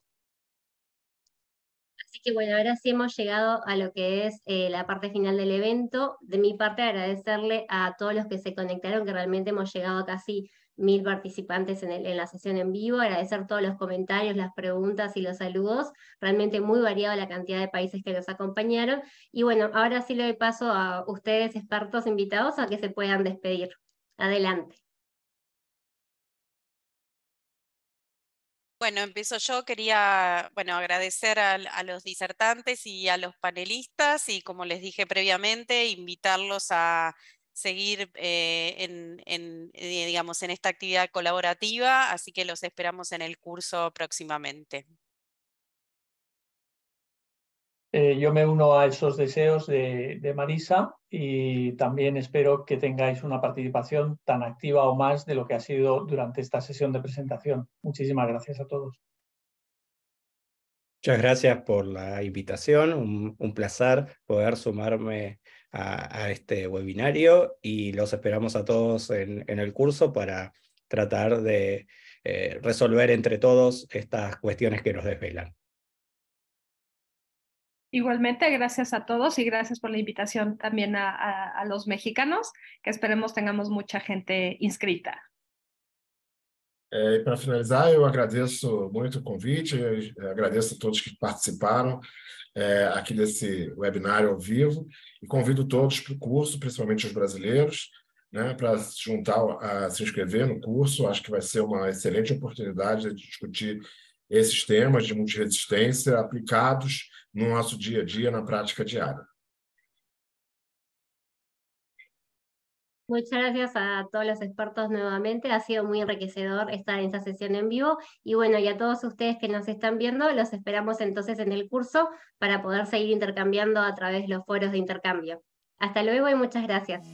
Así que bueno, ahora sí hemos llegado a lo que es la parte final del evento. De mi parte, agradecerle a todos los que se conectaron, que realmente hemos llegado a casi 1000 participantes en la sesión en vivo. Agradecer todos los comentarios, las preguntas y los saludos. Realmente muy variada la cantidad de países que nos acompañaron. Y bueno, ahora sí le doy paso a ustedes, expertos invitados, a que se puedan despedir. Adelante. Bueno, empiezo yo. Quería, bueno, agradecer a los disertantes y a los panelistas y, como les dije previamente, invitarlos a seguir digamos, en esta actividad colaborativa, así que los esperamos en el curso próximamente. Yo me uno a esos deseos de Marisa y también espero que tengáis una participación tan activa o más de lo que ha sido durante esta sesión de presentación. Muchísimas gracias a todos. Muchas gracias por la invitación, un placer poder sumarme a este webinario y los esperamos a todos en el curso para tratar de resolver entre todos estas cuestiones que nos desvelan. Igualmente, gracias a todos y gracias por la invitación también a los mexicanos, que esperemos tengamos mucha gente inscrita. E para finalizar, eu agradeço muito o convite, agradeço a todos que participaram aqui desse webinário ao vivo e convido todos para o curso, principalmente os brasileiros, né, para se juntar, a se inscrever no curso. Acho que vai ser uma excelente oportunidade de discutir esses temas de multiresistência aplicados no nosso dia a dia, na prática diária. Muchas gracias a todos los expertos nuevamente, ha sido muy enriquecedor estar en esta sesión en vivo y bueno, y a todos ustedes que nos están viendo, los esperamos entonces en el curso para poder seguir intercambiando a través de los foros de intercambio. Hasta luego y muchas gracias.